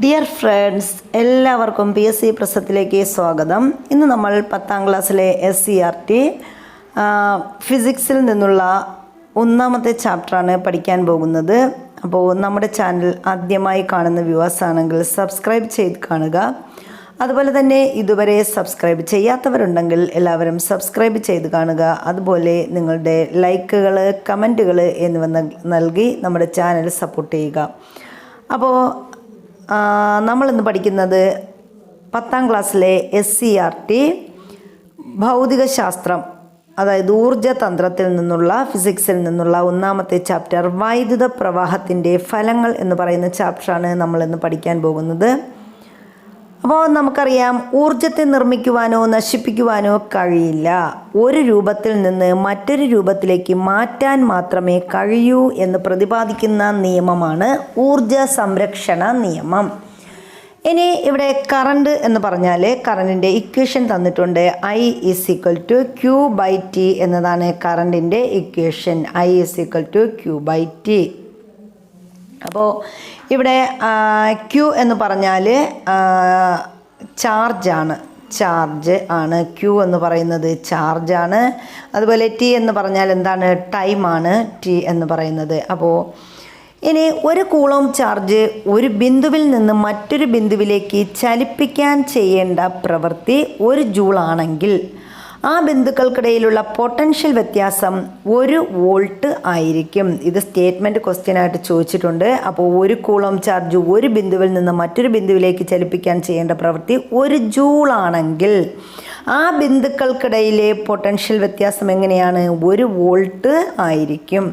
Dear friends, എല്ലാവർക്കും PSC പ്രസത്തിലേക്ക് സ്വാഗതം. ഇന്ന് നമ്മൾ 10ാം ക്ലാസ്സിലെ SCERT ഫിസിക്സിൽ നിന്നുള്ള ഒന്നാമത്തെ ചാപ്റ്ററാണ് പഠിക്കാൻ പോകുന്നത്. അപ്പോൾ നമ്മുടെ ചാനൽ ആദ്യമായി കാണുന്ന വ്യൂവേഴ്സ് ആണെങ്കിൽ സബ്സ്ക്രൈബ് ചെയ്ത് കാണുക. അതുപോലെ തന്നെ ഇതുവരെ സബ്സ്ക്രൈബ് ചെയ്യാത്തവരുണ്ടെങ്കിൽ എല്ലാവരും സബ്സ്ക്രൈബ് ചെയ്ത് കാണുക. അതുപോലെ നിങ്ങളുടെ ലൈക്കുകൾ, കമൻറ്റുകൾ എന്നിവ നൽകി നമ്മുടെ ചാനൽ സപ്പോർട്ട് ചെയ്യുക. അപ്പോൾ നമ്മളിന്ന് പഠിക്കുന്നത് 10ാം ക്ലാസ്സിലെ SCERT ഭൗതികശാസ്ത്രം, അതായത് ഊർജ്ജതന്ത്രത്തിൽ നിന്നുള്ള ഫിസിക്സിൽ നിന്നുള്ള ഒന്നാമത്തെ ചാപ്റ്റർ വൈദ്യുത പ്രവാഹത്തിൻ്റെ ഫലങ്ങൾ എന്ന് പറയുന്ന ചാപ്റ്ററാണ് നമ്മളിന്ന് പഠിക്കാൻ പോകുന്നത്. അപ്പോൾ നമുക്കറിയാം, ഊർജത്തെ നിർമ്മിക്കുവാനോ നശിപ്പിക്കുവാനോ കഴിയില്ല. ഒരു രൂപത്തിൽ നിന്ന് മറ്റൊരു രൂപത്തിലേക്ക് മാറ്റാൻ മാത്രമേ കഴിയൂ എന്ന് പ്രതിപാദിക്കുന്ന നിയമമാണ് ഊർജ സംരക്ഷണ നിയമം. ഇനി ഇവിടെ കറണ്ട് എന്ന് പറഞ്ഞാൽ കറണ്ടിൻ്റെ ഇക്വേഷൻ തന്നിട്ടുണ്ട്. I=Q/T എന്നതാണ് കറണ്ടിൻ്റെ ഇക്വേഷൻ. I=Q/T. അപ്പോൾ ഇവിടെ Q എന്ന് പറഞ്ഞാൽ ചാർജ് ആണ്. Q എന്ന് പറയുന്നത് ചാർജാണ്. അതുപോലെ T എന്ന് പറഞ്ഞാൽ എന്താണ്? ടൈമാണ് T എന്ന് പറയുന്നത്. അപ്പോൾ ഇനി ഒരു കൂളോം ചാർജ് ഒരു ബിന്ദുവിൽ നിന്ന് മറ്റൊരു ബിന്ദുവിലേക്ക് ചലിപ്പിക്കാൻ ചെയ്യേണ്ട പ്രവൃത്തി 1 ജൂൾ ആണെങ്കിൽ ആ ബിന്ദുക്കൾക്കിടയിലുള്ള പൊട്ടൻഷ്യൽ വ്യത്യാസം 1 വോൾട്ട് ആയിരിക്കും. ഇത് സ്റ്റേറ്റ്മെൻറ്റ് ക്വസ്റ്റ്യനായിട്ട് ചോദിച്ചിട്ടുണ്ട്. അപ്പോൾ ഒരു കൂളോം ചാർജ് ഒരു ബിന്ദുവിൽ നിന്ന് മറ്റൊരു ബിന്ദുവിലേക്ക് ചലിപ്പിക്കാൻ ചെയ്യേണ്ട പ്രവൃത്തി 1 ജൂൾ ആണെങ്കിൽ ആ ബിന്ദുക്കൾക്കിടയിലെ പൊട്ടൻഷ്യൽ വ്യത്യാസം എങ്ങനെയാണ്? 1 വോൾട്ട് ആയിരിക്കും.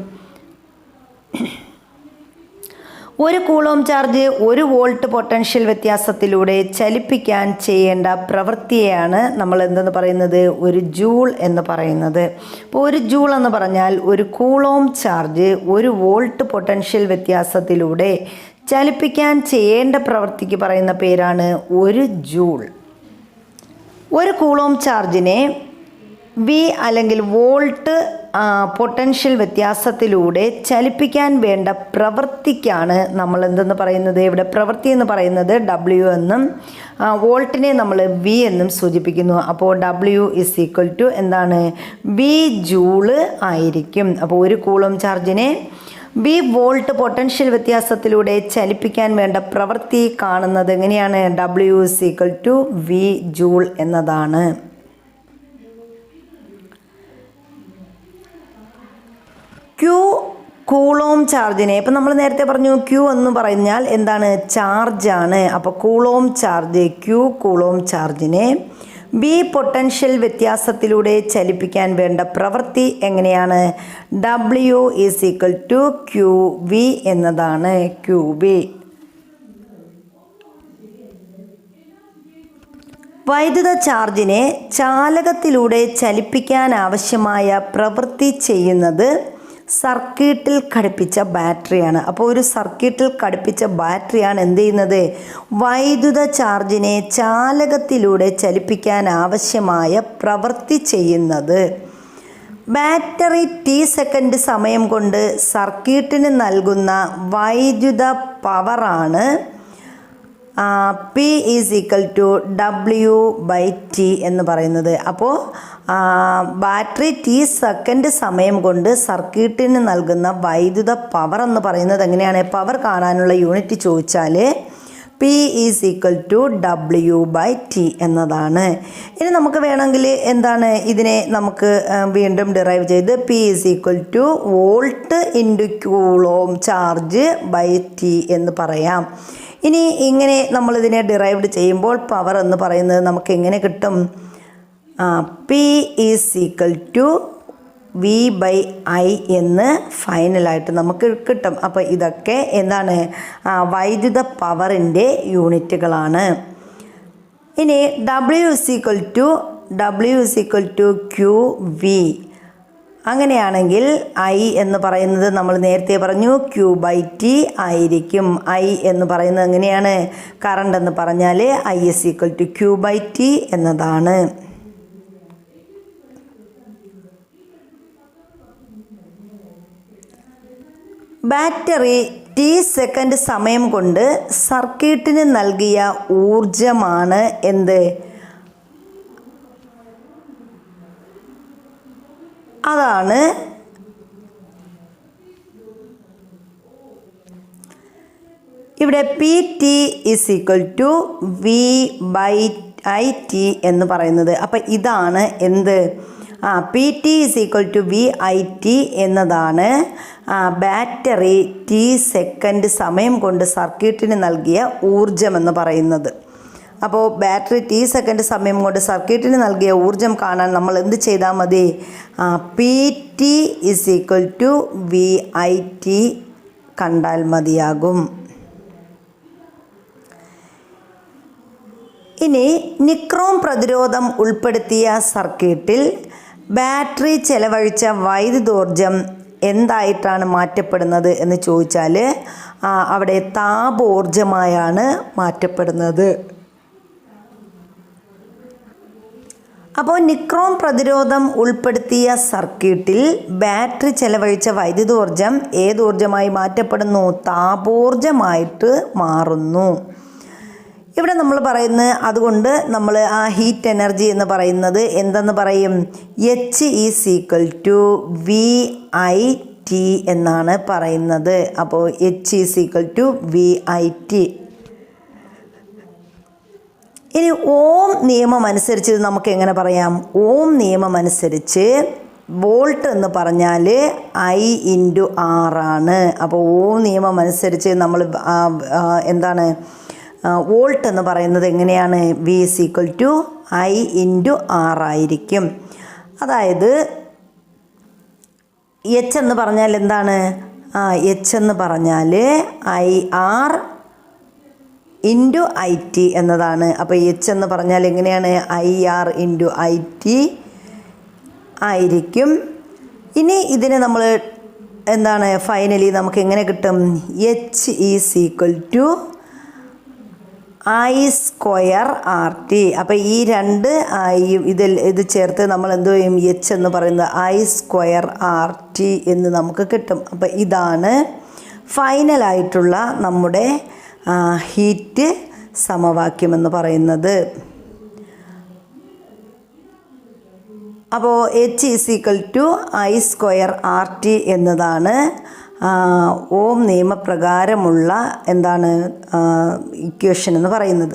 1 കൂളോം ചാർജ് 1 വോൾട്ട് പൊട്ടൻഷ്യൽ വ്യത്യാസത്തിലൂടെ ചലിപ്പിക്കാൻ ചെയ്യേണ്ട പ്രവൃത്തിയെയാണ് നമ്മൾ എന്തെന്ന് പറയുന്നത്? 1 ജൂൾ എന്ന് പറയുന്നത്. അപ്പോൾ 1 ജൂൾ എന്ന് പറഞ്ഞാൽ 1 കൂളോം ചാർജ് 1 വോൾട്ട് പൊട്ടൻഷ്യൽ വ്യത്യാസത്തിലൂടെ ചലിപ്പിക്കാൻ ചെയ്യേണ്ട പ്രവൃത്തിക്ക് പറയുന്ന പേരാണ് 1 ജൂൾ. 1 കൂളോം ചാർജിനെ V അല്ലെങ്കിൽ വോൾട്ട് പൊട്ടൻഷ്യൽ വ്യത്യാസത്തിലൂടെ ചലിപ്പിക്കാൻ വേണ്ട പ്രവൃത്തിക്കാണ് നമ്മൾ എന്തെന്ന് പറയുന്നത്? ഇവിടെ പ്രവൃത്തി എന്ന് പറയുന്നത് W എന്നും വോൾട്ടിനെ നമ്മൾ V എന്നും സൂചിപ്പിക്കുന്നു. അപ്പോൾ W എന്താണ്? V ജൂള് ആയിരിക്കും. അപ്പോൾ 1 കൂളോം ചാർജിനെ V വോൾട്ട് പൊട്ടൻഷ്യൽ വ്യത്യാസത്തിലൂടെ ചലിപ്പിക്കാൻ വേണ്ട പ്രവൃത്തി കാണുന്നത് എങ്ങനെയാണ്? W V ജൂൾ എന്നതാണ്. Q കൂളോം ചാർജിനെ, ഇപ്പം നമ്മൾ നേരത്തെ പറഞ്ഞു Q എന്ന് പറഞ്ഞാൽ എന്താണ്? ചാർജാണ്. അപ്പോൾ കൂളോം ചാർജ് Q കൂളോം ചാർജിനെ B പൊട്ടൻഷ്യൽ വ്യത്യാസത്തിലൂടെ ചലിപ്പിക്കാൻ വേണ്ട പ്രവൃത്തി എങ്ങനെയാണ്? W=QV എന്നതാണ്. QV. വൈദ്യുത ചാർജിനെ ചാലകത്തിലൂടെ ചലിപ്പിക്കാൻ ആവശ്യമായ പ്രവൃത്തി ചെയ്യുന്നത് സർക്യൂട്ടിൽ ഘടിപ്പിച്ച ബാറ്ററിയാണ്. അപ്പോൾ ഒരു സർക്യൂട്ടിൽ ഘടിപ്പിച്ച ബാറ്ററിയാണ് എന്ത് ചെയ്യുന്നത്? വൈദ്യുത ചാർജിനെ ചാലകത്തിലൂടെ ചലിപ്പിക്കാൻ ആവശ്യമായ പ്രവൃത്തി ചെയ്യുന്നത്. ബാറ്ററി T സെക്കൻഡ് സമയം കൊണ്ട് സർക്യൂട്ടിന് നൽകുന്ന വൈദ്യുത പവറാണ് P=W/T എന്ന് പറയുന്നത്. അപ്പോൾ ബാറ്ററി T സെക്കൻഡ് സമയം കൊണ്ട് സർക്യൂട്ടിന് നൽകുന്ന വൈദ്യുത പവർ എന്ന് പറയുന്നത് എങ്ങനെയാണ്? പവർ കാണാനുള്ള യൂണിറ്റ് ചോദിച്ചാൽ P=W/T എന്നതാണ്. ഇനി നമുക്ക് വേണമെങ്കിൽ എന്താണ് ഇതിനെ നമുക്ക് വീണ്ടും ഡിറൈവ് ചെയ്ത് P=വോൾട്ട് × കൂളോം ചാർജ് /T എന്ന് പറയാം. ഇനി ഇങ്ങനെ നമ്മളിതിനെ ഡിറൈവ്ഡ് ചെയ്യുമ്പോൾ പവർ എന്ന് പറയുന്നത് നമുക്ക് എങ്ങനെ കിട്ടും? P=V/I എന്ന് ഫൈനലായിട്ട് നമുക്ക് കിട്ടും. അപ്പോൾ ഇതൊക്കെ എന്താണ്? വൈദ്യുത പവറിൻ്റെ യൂണിറ്റുകളാണ്. ഇനി W=QV. അങ്ങനെയാണെങ്കിൽ I എന്ന് പറയുന്നത് നമ്മൾ നേരത്തെ പറഞ്ഞു Q/T ആയിരിക്കും. I എന്ന് പറയുന്നത് എങ്ങനെയാണ്? കറണ്ട് എന്ന് പറഞ്ഞാൽ I=Q/T എന്നതാണ്. ബാറ്ററി ടി സെക്കൻഡ് സമയം കൊണ്ട് സർക്യൂട്ടിന് നൽകിയ ഊർജമാണ് എന്ത്? അതാണ് ഇവിടെ P T is equal to V by I T എന്ന് പറയുന്നത്. അപ്പം ഇതാണ് എന്ത്? P T is equal to V I T എന്നതാണ് ബാറ്ററി ടി സെക്കൻഡ് സമയം കൊണ്ട് സർക്യൂട്ടിന് നൽകിയ ഊർജം എന്ന് പറയുന്നത്. അപ്പോൾ ബാറ്ററി ടി സെക്കൻഡ് സമയം കൊണ്ട് സർക്യൂട്ടിന് നൽകിയ ഊർജം കാണാൻ നമ്മൾ എന്ത് ചെയ്താൽ മതി? P T is equal to V I T കണ്ടാൽ മതിയാകും. ഇനി നിക്രോം പ്രതിരോധം ഉൾപ്പെടുത്തിയ സർക്യൂട്ടിൽ ബാറ്ററി ചെലവഴിച്ച വൈദ്യുതോർജം എന്തായിട്ടാണ് മാറ്റപ്പെടുന്നത് എന്ന് ചോദിച്ചാൽ അവിടെ താപോർജമായാണ് മാറ്റപ്പെടുന്നത്. അപ്പോൾ നിക്രോം പ്രതിരോധം ഉൾപ്പെടുത്തിയ സർക്യൂട്ടിൽ ബാറ്ററി ചെലവഴിച്ച വൈദ്യുതോർജം ഏതോർജമായി മാറ്റപ്പെടുന്നു? താപോർജമായിട്ട് മാറുന്നു. ഇവിടെ നമ്മൾ പറയുന്നത്, അതുകൊണ്ട് നമ്മൾ ആ ഹീറ്റ് എനർജി എന്ന് പറയുന്നത് എന്തെന്ന് പറയും? H is equal to V I T എന്നാണ് പറയുന്നത്. അപ്പോൾ H is equal to V I T. ഇനി ഓം നിയമം അനുസരിച്ച് നമുക്ക് എങ്ങനെ പറയാം? ഓം നിയമം അനുസരിച്ച് വോൾട്ട് എന്ന് പറഞ്ഞാൽ ഐ ഇൻറ്റു ആർ ആണ്. അപ്പോൾ ഓം നിയമം അനുസരിച്ച് നമ്മൾ എന്താണ് വോൾട്ട് എന്ന് പറയുന്നത് എങ്ങനെയാണ്? V is equal to I into R ആയിരിക്കും. അതായത് എച്ച് എന്ന് പറഞ്ഞാൽ എന്താണ്? എച്ച് എന്ന് പറഞ്ഞാൽ I R into I T എന്നതാണ്. അപ്പോൾ എച്ച് എന്ന് പറഞ്ഞാൽ എങ്ങനെയാണ്? I R into I T ആയിരിക്കും. ഇനി ഇതിന് നമ്മൾ എന്താണ് ഫൈനലി നമുക്ക് എങ്ങനെ കിട്ടും? H is equal to I square R T. അപ്പോൾ ഈ രണ്ട് ഇത് ചേർത്ത് നമ്മൾ എന്ത് ചെയ്യും? എച്ച് എന്ന് പറയുന്നത് ഐ സ്ക്വയർ ആർ ടി എന്ന് നമുക്ക് കിട്ടും. അപ്പോൾ ഇതാണ് ഫൈനലായിട്ടുള്ള നമ്മുടെ ഹീറ്റ് സമവാക്യം എന്ന് പറയുന്നത്. അപ്പോൾ H is equal to I square R T എന്നതാണ് ഓം നിയമപ്രകാരമുള്ള എന്താണ് ഇക്വേഷൻ എന്ന് പറയുന്നത്.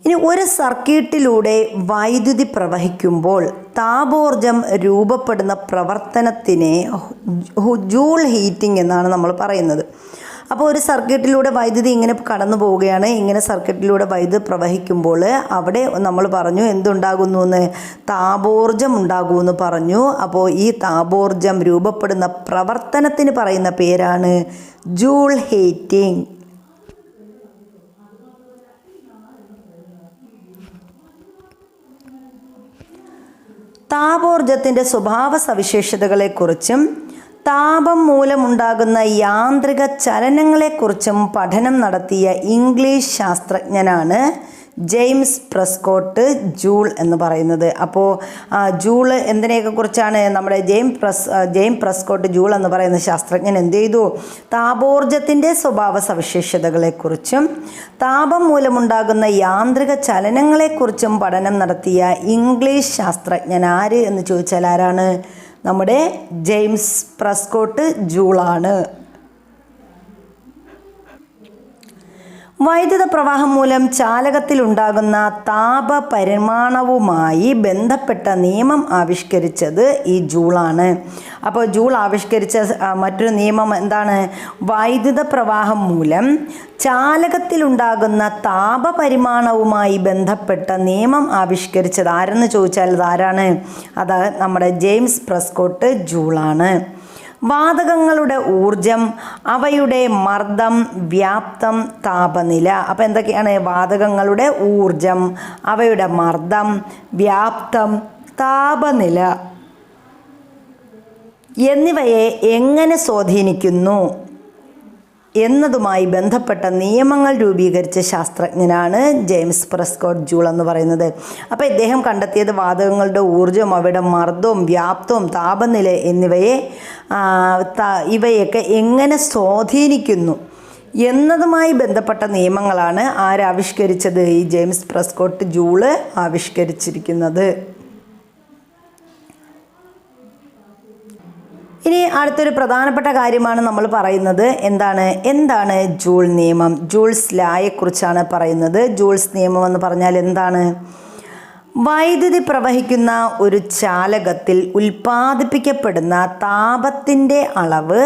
ഇനി ഒരു സർക്യൂട്ടിലൂടെ വൈദ്യുതി പ്രവഹിക്കുമ്പോൾ താപോർജം രൂപപ്പെടുന്ന പ്രവർത്തനത്തിനെ ജൂൾ ഹീറ്റിംഗ് എന്നാണ് നമ്മൾ പറയുന്നത്. അപ്പോൾ ഒരു സർക്യൂട്ടിലൂടെ വൈദ്യുതി ഇങ്ങനെ കടന്നു പോവുകയാണ്. ഇങ്ങനെ സർക്യൂട്ടിലൂടെ വൈദ്യുതി പ്രവഹിക്കുമ്പോൾ അവിടെ നമ്മൾ പറഞ്ഞു എന്തുണ്ടാകുന്നു എന്ന്? താപോർജം ഉണ്ടാകുമെന്ന് പറഞ്ഞു. അപ്പോൾ ഈ താപോർജം രൂപപ്പെടുന്ന പ്രവർത്തനത്തിന് പറയുന്ന പേരാണ് ജൂൾ ഹീറ്റിംഗ്. താപോർജത്തിൻ്റെ സ്വഭാവ സവിശേഷതകളെക്കുറിച്ചും താപം മൂലമുണ്ടാകുന്ന യാന്ത്രിക ചലനങ്ങളെക്കുറിച്ചും പഠനം നടത്തിയ ഇംഗ്ലീഷ് ശാസ്ത്രജ്ഞനാണ് ജെയിംസ് പ്രെസ്കോട്ട് ജൂൾ എന്ന് പറയുന്നത്. അപ്പോൾ ജൂള് എന്തിനെയൊക്കെ കുറിച്ചാണ്? നമ്മുടെ ജെയിംസ് പ്രെസ്കോട്ട് ജൂൾ എന്ന് പറയുന്ന ശാസ്ത്രജ്ഞൻ എന്ത് ചെയ്തു? താപോർജത്തിൻ്റെ സ്വഭാവ സവിശേഷതകളെക്കുറിച്ചും താപം മൂലമുണ്ടാകുന്ന യാന്ത്രിക ചലനങ്ങളെക്കുറിച്ചും പഠനം നടത്തിയ ഇംഗ്ലീഷ് ശാസ്ത്രജ്ഞൻ ആര് എന്ന് ചോദിച്ചാൽ ആരാണ്? നമ്മുടെ ജെയിംസ് പ്രെസ്കോട്ട് ജൂളാണ്. വൈദ്യുത പ്രവാഹം മൂലം ചാലകത്തിലുണ്ടാകുന്ന താപപരിമാണവുമായി ബന്ധപ്പെട്ട നിയമം ആവിഷ്കരിച്ചത് ഈ ജൂളാണ്. അപ്പോൾ ജൂൾ ആവിഷ്കരിച്ച മറ്റൊരു നിയമം എന്താണ്? വൈദ്യുത പ്രവാഹം മൂലം ചാലകത്തിലുണ്ടാകുന്ന താപപരിമാണവുമായി ബന്ധപ്പെട്ട നിയമം ആവിഷ്കരിച്ചത് ആരെന്ന് ചോദിച്ചാൽ ആരാണ്? അത് നമ്മുടെ ജെയിംസ് പ്രെസ്കോട്ട് ജൂളാണ്. വാതകങ്ങളുടെ ഊർജം, അവയുടെ മർദ്ദം, വ്യാപ്തം, താപനില. അപ്പോൾ എന്തൊക്കെയാണ്? വാതകങ്ങളുടെ ഊർജം, അവയുടെ മർദ്ദം, വ്യാപ്തം, താപനില എന്നിവയെ എങ്ങനെ സ്വാധീനിക്കുന്നു? എന്നതുമായി ബന്ധപ്പെട്ട നിയമങ്ങൾ രൂപീകരിച്ച ശാസ്ത്രജ്ഞനാണ് ജെയിംസ് പ്രെസ്കോട്ട് ജൂൾ എന്ന് പറയുന്നത്. അപ്പോൾ ഇദ്ദേഹം കണ്ടെത്തിയത് വാതകങ്ങളുടെ ഊർജ്ജം, അവയുടെ മർദ്ദവും വ്യാപ്തവും താപനില എന്നിവയെ ഇവയൊക്കെ എങ്ങനെ സ്വാധീനിക്കുന്നു എന്നതുമായി ബന്ധപ്പെട്ട നിയമങ്ങളാണ് ആരാവിഷ്കരിച്ചത്? ഈ ജെയിംസ് പ്രെസ്കോട്ട് ജൂള് ആവിഷ്കരിച്ചിരിക്കുന്നത്. ഇനി അടുത്തൊരു പ്രധാനപ്പെട്ട കാര്യമാണ് നമ്മൾ പറയുന്നത്. എന്താണ് ജൂൾ നിയമം? ജൂൾസ് ലായെക്കുറിച്ചാണ് പറയുന്നത്. ജൂൾസ് നിയമം എന്ന് പറഞ്ഞാൽ എന്താണ്? വൈദ്യുതി പ്രവഹിക്കുന്ന ഒരു ചാലകത്തിൽ ഉൽപ്പാദിപ്പിക്കപ്പെടുന്ന താപത്തിൻ്റെ അളവ്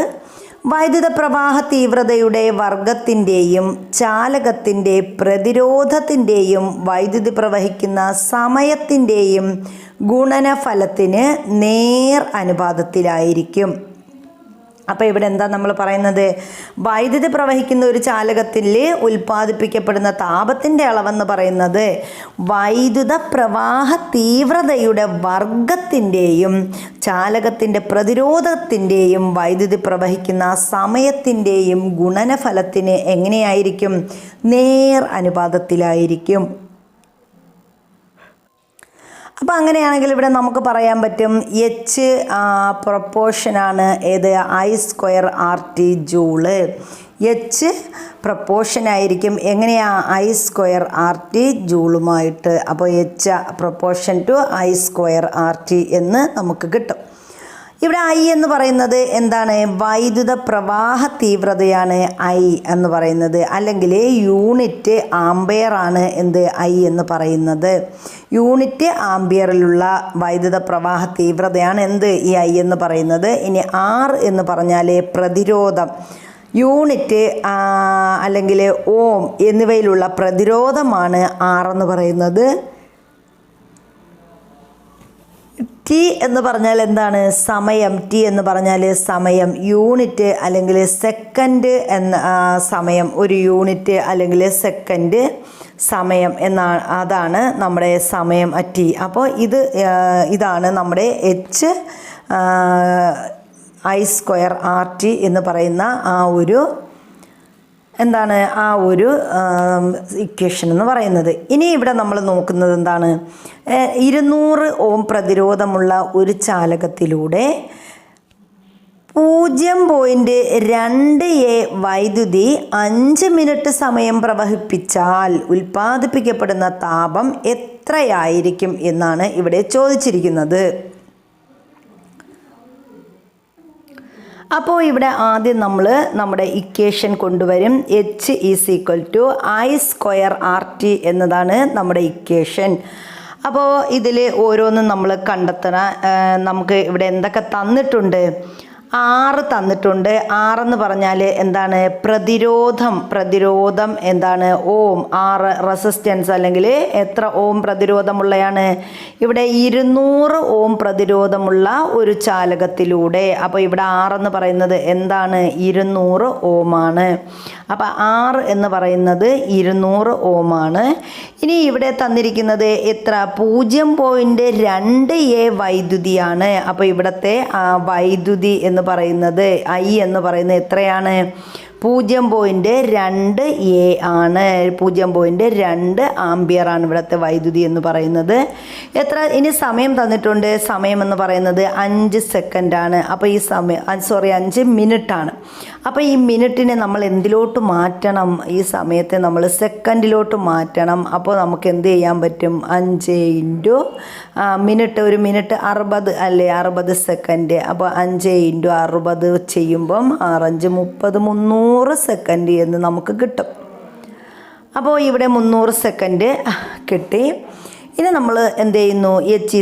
വൈദ്യുത പ്രവാഹ തീവ്രതയുടെ വർഗത്തിൻ്റെയും ചാലകത്തിൻ്റെ പ്രതിരോധത്തിൻ്റെയും വൈദ്യുതി പ്രവഹിക്കുന്ന സമയത്തിൻ്റെയും ഗുണനഫലത്തിന് നേർ അനുപാതത്തിലായിരിക്കും. അപ്പോൾ ഇവിടെ എന്താ നമ്മൾ പറയുന്നത്? വൈദ്യുതി പ്രവഹിക്കുന്ന ഒരു ചാലകത്തിൽ ഉൽപ്പാദിപ്പിക്കപ്പെടുന്ന താപത്തിൻ്റെ അളവെന്ന് പറയുന്നത് വൈദ്യുത പ്രവാഹ തീവ്രതയുടെ വർഗത്തിൻ്റെയും ചാലകത്തിൻ്റെ പ്രതിരോധത്തിൻ്റെയും വൈദ്യുതി പ്രവഹിക്കുന്ന സമയത്തിൻ്റെയും ഗുണനഫലത്തിന് എങ്ങനെയായിരിക്കും? നേർ അനുപാതത്തിലായിരിക്കും. അപ്പോൾ അങ്ങനെയാണെങ്കിൽ ഇവിടെ നമുക്ക് പറയാൻ പറ്റും എച്ച് പ്രൊപ്പോർഷനാണ് ഏത്? I²RT joule. എച്ച് പ്രൊപ്പോർഷനായിരിക്കും എങ്ങനെയാണ്? I²RT ജൂളുമായിട്ട്. അപ്പോൾ എച്ച് പ്രൊപ്പോർഷൻ ടു I²RT എന്ന് നമുക്ക് കിട്ടും. ഇവിടെ I എന്ന് പറയുന്നത് എന്താണ്? വൈദ്യുത പ്രവാഹ തീവ്രതയാണ് I എന്ന് പറയുന്നത്. അല്ലെങ്കിൽ യൂണിറ്റ് ആംബിയർ ആണ് എന്ത്? I എന്ന് പറയുന്നത്. യൂണിറ്റ് ആംബിയറിലുള്ള വൈദ്യുത പ്രവാഹ തീവ്രതയാണ് എന്ത്? ഈ I എന്ന് പറയുന്നത്. ഇനി R എന്ന് പറഞ്ഞാൽ പ്രതിരോധം, യൂണിറ്റ് അല്ലെങ്കിൽ ഓം എന്നിവയിലുള്ള പ്രതിരോധമാണ് R എന്ന് പറയുന്നത്. ടി എന്ന് പറഞ്ഞാൽ എന്താണ്? സമയം. ടി എന്ന് പറഞ്ഞാൽ സമയം, യൂണിറ്റ് അല്ലെങ്കിൽ സെക്കൻഡ് എന്ന സമയം, ഒരു യൂണിറ്റ് അല്ലെങ്കിൽ സെക്കൻഡ് സമയം എന്നാണ്, അതാണ് നമ്മുടെ സമയം ടി. അപ്പോൾ ഇതാണ് നമ്മുടെ എച്ച് I²RT എന്ന് പറയുന്ന ആ ഒരു ഇക്വേഷൻ എന്ന് പറയുന്നത്. ഇനി ഇവിടെ നമ്മൾ നോക്കുന്നത് എന്താണ്? 200 ഓം പ്രതിരോധമുള്ള ഒരു ചാലകത്തിലൂടെ 0.2A വൈദ്യുതി 5 മിനിറ്റ് സമയം പ്രവഹിപ്പിച്ചാൽ ഉൽപ്പാദിപ്പിക്കപ്പെടുന്ന താപം എത്രയായിരിക്കും എന്നാണ് ഇവിടെ ചോദിച്ചിരിക്കുന്നത്. അപ്പോൾ ഇവിടെ ആദ്യം നമ്മൾ നമ്മുടെ ഇക്വേഷൻ കൊണ്ടുവരും. H = I²RT എന്നതാണ് നമ്മുടെ ഇക്വേഷൻ. അപ്പോൾ ഇതിൽ ഓരോന്നും നമ്മൾ കണ്ടെത്തണം. നമുക്ക് ഇവിടെ എന്തൊക്കെ തന്നിട്ടുണ്ട്? R തന്നിട്ടുണ്ട്. R എന്ന് പറഞ്ഞാൽ എന്താണ്? പ്രതിരോധം എന്താണ്? ഓം. R റെസിസ്റ്റൻസ് അല്ലെങ്കിൽ എത്ര ഓം പ്രതിരോധമുള്ളതാണ്? ഇവിടെ 200 ഓം പ്രതിരോധമുള്ള ഒരു ചാലകത്തിലൂടെ. അപ്പോൾ ഇവിടെ R എന്ന് പറയുന്നത് എന്താണ്? 200 ഓം ആണ്. അപ്പോൾ R എന്ന് പറയുന്നത് 200 ഓം ആണ്. ഇനി ഇവിടെ തന്നിരിക്കുന്നത് എത്ര? 0.2A വൈദ്യുതിയാണ്. അപ്പോൾ ഇവിടുത്തെ വൈദ്യുതി എന്ന് പറയുന്നത് I എന്ന് പറയുന്നത് എത്രയാണ്? 0.2A ആണ്. 0.2 ആംബിയർ ആണ് ഇവിടുത്തെ വൈദ്യുതി എന്ന് പറയുന്നത്. എത്ര? ഇനി സമയം തന്നിട്ടുണ്ട്. സമയം എന്ന് പറയുന്നത് 5 സെക്കൻഡാണ്. അപ്പോൾ ഈ സമയം 5 മിനിറ്റാണ്. അപ്പോൾ ഈ മിനിറ്റിനെ നമ്മൾ എന്തിലോട്ട് മാറ്റണം? ഈ സമയത്തെ നമ്മൾ സെക്കൻഡിലോട്ട് മാറ്റണം. അപ്പോൾ നമുക്ക് എന്ത് ചെയ്യാൻ പറ്റും? 5 ഇൻറ്റു മിനിറ്റ്, ഒരു മിനിറ്റ് 60 അല്ലേ? 60 സെക്കൻഡ്. അപ്പോൾ 5 ഇൻറ്റു 60 ചെയ്യുമ്പം 6×5 30, 300 സെക്കൻഡ് എന്ന് നമുക്ക് കിട്ടും. അപ്പോൾ ഇവിടെ 300 സെക്കൻഡ് കിട്ടി. ഇനി നമ്മൾ എന്ത് ചെയ്യുന്നു? H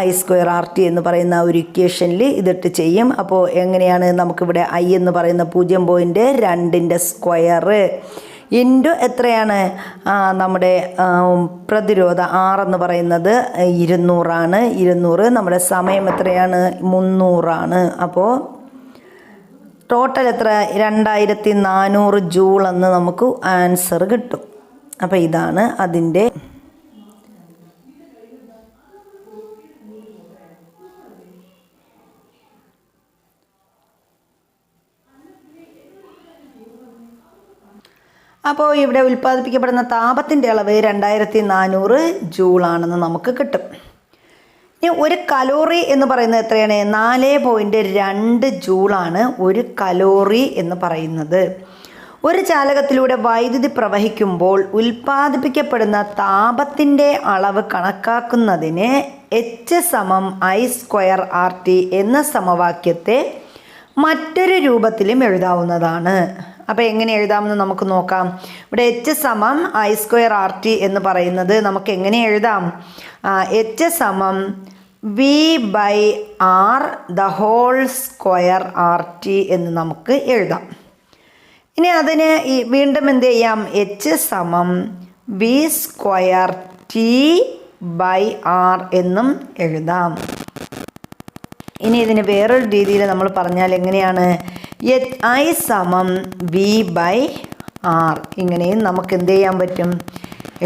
I²RT എന്ന് പറയുന്ന ഒരു ഇക്വേഷനിൽ ഇതിട്ട് ചെയ്യും. അപ്പോൾ എങ്ങനെയാണ്? നമുക്കിവിടെ I എന്ന് പറയുന്ന 0.2ൻ്റെ സ്ക്വയർ ഇൻറ്റു എത്രയാണ്? നമ്മുടെ പ്രതിരോധം R എന്ന് പറയുന്നത് 200 ആണ്. 200. നമ്മുടെ സമയം എത്രയാണ്? 300 ആണ്. അപ്പോൾ ടോട്ടൽ എത്ര? 2400 ജൂൾ എന്ന് നമുക്ക് ആൻസർ കിട്ടും. അപ്പോൾ ഇതാണ് അതിൻ്റെ അപ്പോൾ ഇവിടെ ഉൽപ്പാദിപ്പിക്കപ്പെടുന്ന താപത്തിൻ്റെ അളവ് 2400 ജൂളാണെന്ന് നമുക്ക് കിട്ടും. ഇനി ഒരു കലോറി എന്ന് പറയുന്നത് എത്രയാണ്? 4.2 ജൂളാണ് ഒരു കലോറി എന്ന് പറയുന്നത്. ഒരു ചാലകത്തിലൂടെ വൈദ്യുതി പ്രവഹിക്കുമ്പോൾ ഉൽപ്പാദിപ്പിക്കപ്പെടുന്ന താപത്തിൻ്റെ അളവ് കണക്കാക്കുന്നതിന് H=I²RT എന്ന സമവാക്യത്തെ മറ്റൊരു രൂപത്തിലും എഴുതാവുന്നതാണ്. അപ്പോൾ എങ്ങനെ എഴുതാമെന്ന് നമുക്ക് നോക്കാം. ഇവിടെ H=I²RT എന്ന് പറയുന്നത് നമുക്ക് എങ്ങനെ എഴുതാം? H=V/R² എന്ന് നമുക്ക് എഴുതാം. ഇനി അതിന് വീണ്ടും എന്ത് ചെയ്യാം? H=V²T/R എന്നും എഴുതാം. ഇനി ഇതിന് വേറൊരു രീതിയിൽ നമ്മൾ പറഞ്ഞാൽ എങ്ങനെയാണ്? I=V/R ഇങ്ങനെയും നമുക്ക് എന്ത് ചെയ്യാൻ പറ്റും?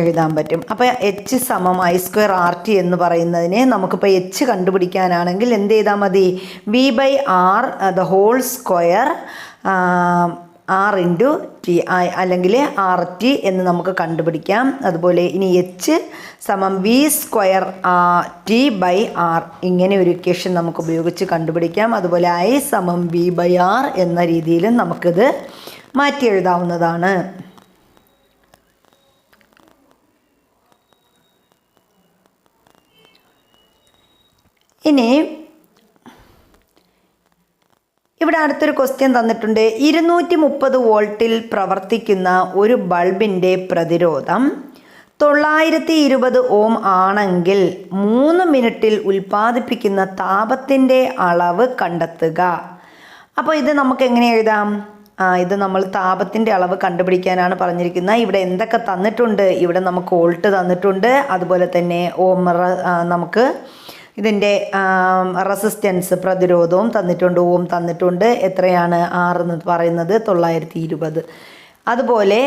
എഴുതാൻ പറ്റും. അപ്പോൾ H=I²RT എന്ന് പറയുന്നതിനെ നമുക്കിപ്പോൾ H കണ്ടുപിടിക്കാനാണെങ്കിൽ എന്ത് ചെയ്താൽ മതി? V/R² R×T അല്ലെങ്കിൽ RT എന്ന് നമുക്ക് കണ്ടുപിടിക്കാം. അതുപോലെ ഇനി H=V²T/R ഇങ്ങനെ ഒരു ഇക്വേഷൻ നമുക്ക് ഉപയോഗിച്ച് കണ്ടുപിടിക്കാം. അതുപോലെ I=V/R എന്ന രീതിയിലും നമുക്കിത് മാറ്റി എഴുതാവുന്നതാണ്. ഇനി ഇവിടെ അടുത്തൊരു ക്വസ്റ്റ്യൻ തന്നിട്ടുണ്ട്. 230 വോൾട്ടിൽ പ്രവർത്തിക്കുന്ന ഒരു ബൾബിൻ്റെ പ്രതിരോധം 920 ഓം ആണെങ്കിൽ 3 മിനിറ്റിൽ ഉൽപ്പാദിപ്പിക്കുന്ന താപത്തിൻ്റെ അളവ് കണ്ടെത്തുക. അപ്പോൾ ഇത് നമുക്ക് എങ്ങനെ എഴുതാം? ഇത് നമ്മൾ താപത്തിൻ്റെ അളവ് കണ്ടുപിടിക്കാനാണ് പറഞ്ഞിരിക്കുന്നത്. ഇവിടെ എന്തൊക്കെ തന്നിട്ടുണ്ട്? ഇവിടെ നമുക്ക് വോൾട്ട് തന്നിട്ടുണ്ട്. അതുപോലെ തന്നെ ഓം നമുക്ക് ഇതിൻ്റെ റെസിസ്റ്റൻസ് പ്രതിരോധവും തന്നിട്ടുണ്ട്, ഓം തന്നിട്ടുണ്ട്. എത്രയാണ്? R എന്ന് പറയുന്നത് 920. അതുപോലെ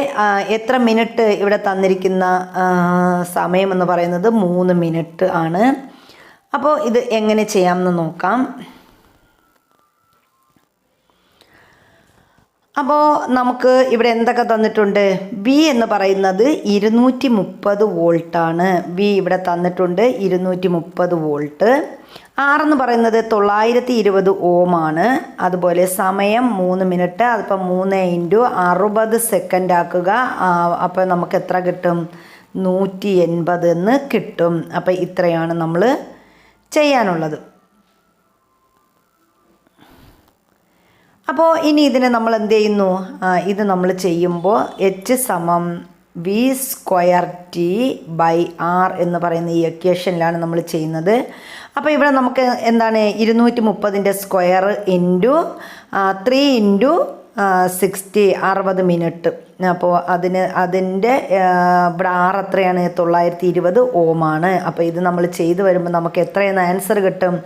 എത്ര മിനിറ്റ് ഇവിടെ തന്നിരിക്കുന്ന സമയം എന്ന് പറയുന്നത് 3 മിനിറ്റ് ആണ്. അപ്പോൾ ഇത് എങ്ങനെ ചെയ്യാമെന്ന് നോക്കാം. അപ്പോൾ നമുക്ക് ഇവിടെ എന്തൊക്കെ തന്നിട്ടുണ്ട്? വി എന്ന് പറയുന്നത് 230 വോൾട്ടാണ്. വി ഇവിടെ തന്നിട്ടുണ്ട് 230 വോൾട്ട്. ആർ എന്ന് പറയുന്നത് 920 ഓം ആണ്. അതുപോലെ സമയം 3 മിനിറ്റ്. അതിപ്പോൾ 3 × 60 സെക്കൻഡ് ആക്കുക. അപ്പോൾ നമുക്ക് എത്ര കിട്ടും? 180 എന്ന് കിട്ടും. അപ്പോൾ ഇത്രയാണ് നമ്മൾ ചെയ്യാനുള്ളത്. അപ്പോൾ ഇനി ഇതിനെ നമ്മൾ എന്ത് ചെയ്യുന്നു? ഇത് നമ്മൾ ചെയ്യുമ്പോൾ H=V²T/R എന്ന് പറയുന്ന ഈ ഇക്വേഷനിലാണ് നമ്മൾ ചെയ്യുന്നത്. അപ്പോൾ ഇവിടെ നമുക്ക് എന്താണ്? 230ൻ്റെ സ്ക്വയർ ഇൻറ്റു 3 × 60 60 മിനിറ്റ്. അപ്പോൾ അതിൻ്റെ ഇവിടെ R എത്രയാണ്? 920 ഓം ആണ്. അപ്പോൾ ഇത് നമ്മൾ ചെയ്ത് വരുമ്പോൾ നമുക്ക് എത്രയെന്ന് ആൻസർ കിട്ടും?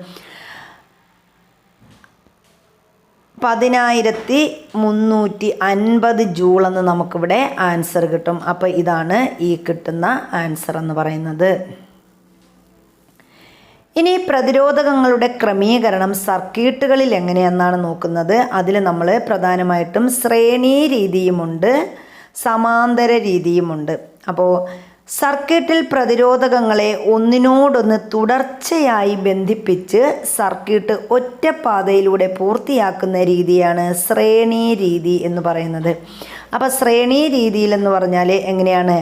10350 ജൂൾ എന്ന് നമുക്കിവിടെ ആൻസർ കിട്ടും. അപ്പോൾ ഇതാണ് ഈ കിട്ടുന്ന ആൻസർ എന്ന് പറയുന്നത്. ഇനി പ്രതിരോധകങ്ങളുടെ ക്രമീകരണം സർക്യൂട്ടുകളിൽ എങ്ങനെയെന്നാണ് നോക്കുന്നത്. അതിൽ നമ്മൾ പ്രധാനമായിട്ടും ശ്രേണി രീതിയുമുണ്ട്, സമാന്തര രീതിയുമുണ്ട്. അപ്പോൾ സർക്യൂട്ടിൽ പ്രതിരോധകങ്ങളെ ഒന്നിനോടൊന്ന് തുടർച്ചയായി ബന്ധിപ്പിച്ച് സർക്യൂട്ട് ഒറ്റപ്പാതയിലൂടെ പൂർത്തിയാക്കുന്ന രീതിയാണ് ശ്രേണി രീതി എന്ന് പറയുന്നത്. അപ്പോൾ ശ്രേണി രീതിയിലെന്ന് പറഞ്ഞാൽ എങ്ങനെയാണ്?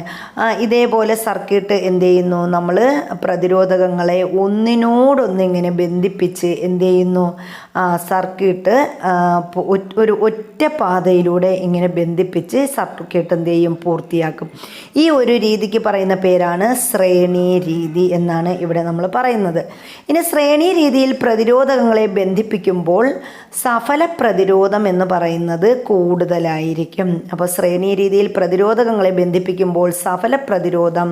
ഇതേപോലെ സർക്യൂട്ട് എന്ത് ചെയ്യുന്നു? നമ്മൾ പ്രതിരോധകങ്ങളെ ഒന്നിനോടൊന്നിങ്ങനെ ബന്ധിപ്പിച്ച് എന്ത് ചെയ്യുന്നു? സർക്യൂട്ട് ഒരു ഒറ്റ പാതയിലൂടെ ഇങ്ങനെ ബന്ധിപ്പിച്ച് സർക്യൂട്ട് എന്ത് ചെയ്യും? പൂർത്തിയാക്കും. ഈ ഒരു രീതിക്ക് പറയുന്ന പേരാണ് ശ്രേണി രീതി എന്നാണ് ഇവിടെ നമ്മൾ പറയുന്നത്. ഇനി ശ്രേണി രീതിയിൽ പ്രതിരോധകങ്ങളെ ബന്ധിപ്പിക്കുമ്പോൾ സഫല പ്രതിരോധം എന്ന് പറയുന്നത് കൂടുതലായിരിക്കും. അപ്പോൾ ശ്രേണി രീതിയിൽ പ്രതിരോധകങ്ങളെ ബന്ധിപ്പിക്കുമ്പോൾ സഫല പ്രതിരോധം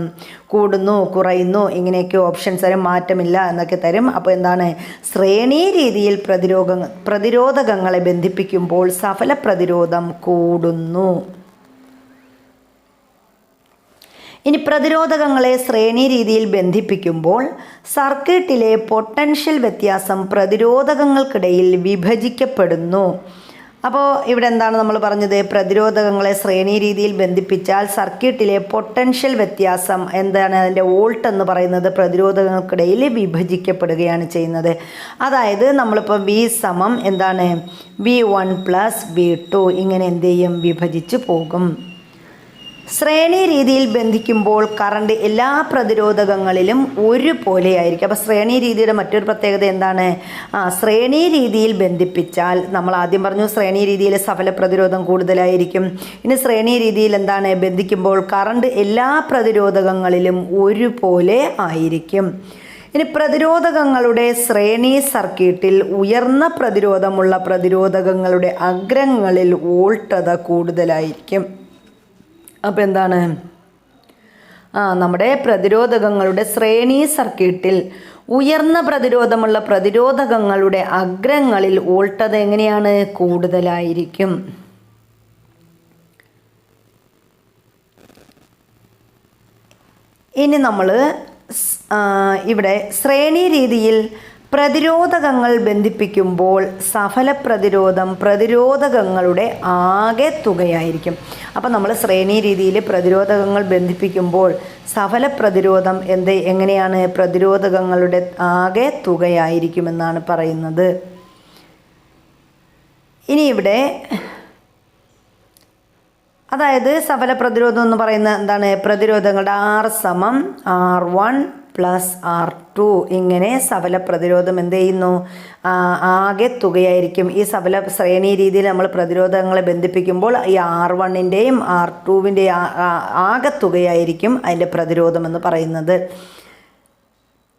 കൂടുന്നു, കുറയുന്നു, ഇങ്ങനെയൊക്കെ ഓപ്ഷൻസ് തരും, മാറ്റമില്ല എന്നൊക്കെ തരും. അപ്പോൾ എന്താണ്? ശ്രേണി രീതിയിൽ പ്രതിരോധകങ്ങളെ ബന്ധിപ്പിക്കുമ്പോൾ സഫല പ്രതിരോധം കൂടുന്നു. ഇനി പ്രതിരോധകങ്ങളെ ശ്രേണി രീതിയിൽ ബന്ധിപ്പിക്കുമ്പോൾ സർക്യൂട്ടിലെ പൊട്ടൻഷ്യൽ വ്യത്യാസം പ്രതിരോധകങ്ങൾക്കിടയിൽ വിഭജിക്കപ്പെടുന്നു. അപ്പോൾ ഇവിടെ എന്താണ് നമ്മൾ പറഞ്ഞത്? പ്രതിരോധകങ്ങളെ ശ്രേണി രീതിയിൽ ബന്ധിപ്പിച്ചാൽ സർക്യൂട്ടിലെ പൊട്ടൻഷ്യൽ വ്യത്യാസം എന്താണ്? അതിൻ്റെ വോൾട്ട് എന്ന് പറയുന്നത് പ്രതിരോധകങ്ങൾക്കിടയിൽ വിഭജിക്കപ്പെടുകയാണ് ചെയ്യുന്നത്. അതായത് നമ്മളിപ്പോൾ V സമം എന്താണ്? V1 + V2 ഇങ്ങനെ എന്ത് ചെയ്യും? വിഭജിച്ച് പോകും. ശ്രേണി രീതിയിൽ ബന്ധിക്കുമ്പോൾ കറണ്ട് എല്ലാ പ്രതിരോധകങ്ങളിലും ഒരുപോലെ ആയിരിക്കും. അപ്പോൾ ശ്രേണി രീതിയുടെ മറ്റൊരു പ്രത്യേകത എന്താണ്? ശ്രേണി രീതിയിൽ ബന്ധിപ്പിച്ചാൽ നമ്മൾ ആദ്യം പറഞ്ഞു ശ്രേണി രീതിയിൽ സഫല പ്രതിരോധം കൂടുതലായിരിക്കും. ഇനി ശ്രേണി രീതിയിൽ എന്താണ്? ബന്ധിക്കുമ്പോൾ കറണ്ട് എല്ലാ പ്രതിരോധകങ്ങളിലും ഒരുപോലെ ആയിരിക്കും. ഇനി പ്രതിരോധകങ്ങളുടെ ശ്രേണി സർക്യൂട്ടിൽ ഉയർന്ന പ്രതിരോധമുള്ള പ്രതിരോധകങ്ങളുടെ അഗ്രങ്ങളിൽ വോൾട്ടത കൂടുതലായിരിക്കും. അപ്പോൾ എന്താണ്? നമ്മുടെ പ്രതിരോധകങ്ങളുടെ ശ്രേണി സർക്യൂട്ടിൽ ഉയർന്ന പ്രതിരോധമുള്ള പ്രതിരോധകങ്ങളുടെ അഗ്രങ്ങളിൽ വോൾട്ടത എങ്ങനെയാണ്? കൂടുതലായിരിക്കും. ഇനി നമ്മൾ ഇവിടെ ശ്രേണി രീതിയിൽ പ്രതിരോധകങ്ങൾ ബന്ധിപ്പിക്കുമ്പോൾ സഫല പ്രതിരോധം പ്രതിരോധകങ്ങളുടെ ആകെ തുകയായിരിക്കും. അപ്പോൾ നമ്മൾ ശ്രേണി രീതിയിൽ പ്രതിരോധകങ്ങൾ ബന്ധിപ്പിക്കുമ്പോൾ സഫല പ്രതിരോധം എങ്ങനെയാണ്? പ്രതിരോധകങ്ങളുടെ ആകെ തുകയായിരിക്കുമെന്നാണ് പറയുന്നത്. ഇനി ഇവിടെ അതായത് സഫല പ്രതിരോധം എന്ന് പറയുന്നത് എന്താണ്? പ്രതിരോധങ്ങളുടെ R സമം R1 + R2 ഇങ്ങനെ സഫല പ്രതിരോധം എന്ത് ചെയ്യുന്നു? ആകെ തുകയായിരിക്കും. ഈ സഫല ശ്രേണി രീതിയിൽ നമ്മൾ പ്രതിരോധങ്ങളെ ബന്ധിപ്പിക്കുമ്പോൾ ഈ R1ൻ്റെയും R2വിൻ്റെയും ആകെ തുകയായിരിക്കും അതിൻ്റെ പ്രതിരോധം എന്ന് പറയുന്നത്.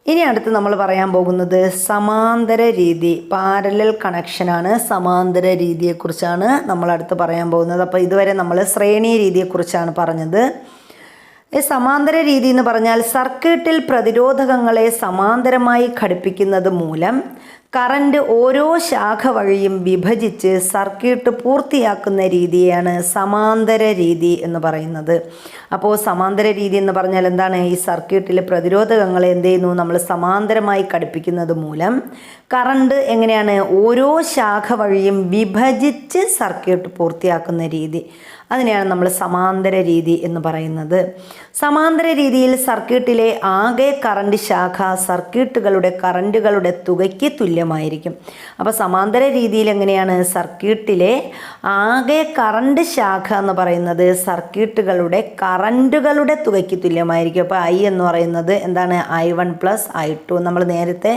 ഇനി അടുത്ത് നമ്മൾ പറയാൻ പോകുന്നത് സമാന്തര രീതി, പാരലൽ കണക്ഷനാണ്. സമാന്തര രീതിയെക്കുറിച്ചാണ് നമ്മൾ അടുത്ത് പറയാൻ പോകുന്നത്. അപ്പോൾ ഇതുവരെ നമ്മൾ ശ്രേണി രീതിയെക്കുറിച്ചാണ് പറഞ്ഞത്. സമാന്തര രീതി എന്ന് പറഞ്ഞാൽ സർക്യൂട്ടിൽ പ്രതിരോധകങ്ങളെ സമാന്തരമായി ഘടിപ്പിക്കുന്നത് മൂലം കറണ്ട് ഓരോ ശാഖ വഴിയും വിഭജിച്ച് സർക്യൂട്ട് പൂർത്തിയാക്കുന്ന രീതിയാണ് സമാന്തര രീതി എന്ന് പറയുന്നത്. അപ്പോൾ സമാന്തര രീതി എന്ന് പറഞ്ഞാൽ എന്താണ്? ഈ സർക്യൂട്ടിലെ പ്രതിരോധകങ്ങളെ എന്ത് ചെയ്യുന്നു? നമ്മൾ സമാന്തരമായി ഘടിപ്പിക്കുന്നത് മൂലം കറണ്ട് എങ്ങനെയാണ്? ഓരോ ശാഖ വഴിയും വിഭജിച്ച് സർക്യൂട്ട് പൂർത്തിയാക്കുന്ന രീതി, അതിനെയാണ് നമ്മൾ സമാന്തര രീതി എന്ന് പറയുന്നത്. സമാന്തര രീതിയിൽ സർക്യൂട്ടിലെ ആകെ കറണ്ട് ശാഖ സർക്യൂട്ടുകളുടെ കറണ്ടുകളുടെ തുകയ്ക്ക് തുല്യമായിരിക്കും. അപ്പോൾ സമാന്തര രീതിയിൽ എങ്ങനെയാണ്? സർക്യൂട്ടിലെ ആകെ കറണ്ട് ശാഖ എന്ന് പറയുന്നത് സർക്യൂട്ടുകളുടെ കറണ്ടുകളുടെ തുകയ്ക്ക് തുല്യമായിരിക്കും. അപ്പോൾ I എന്ന് പറയുന്നത് എന്താണ്? I1 + I2 നമ്മൾ നേരത്തെ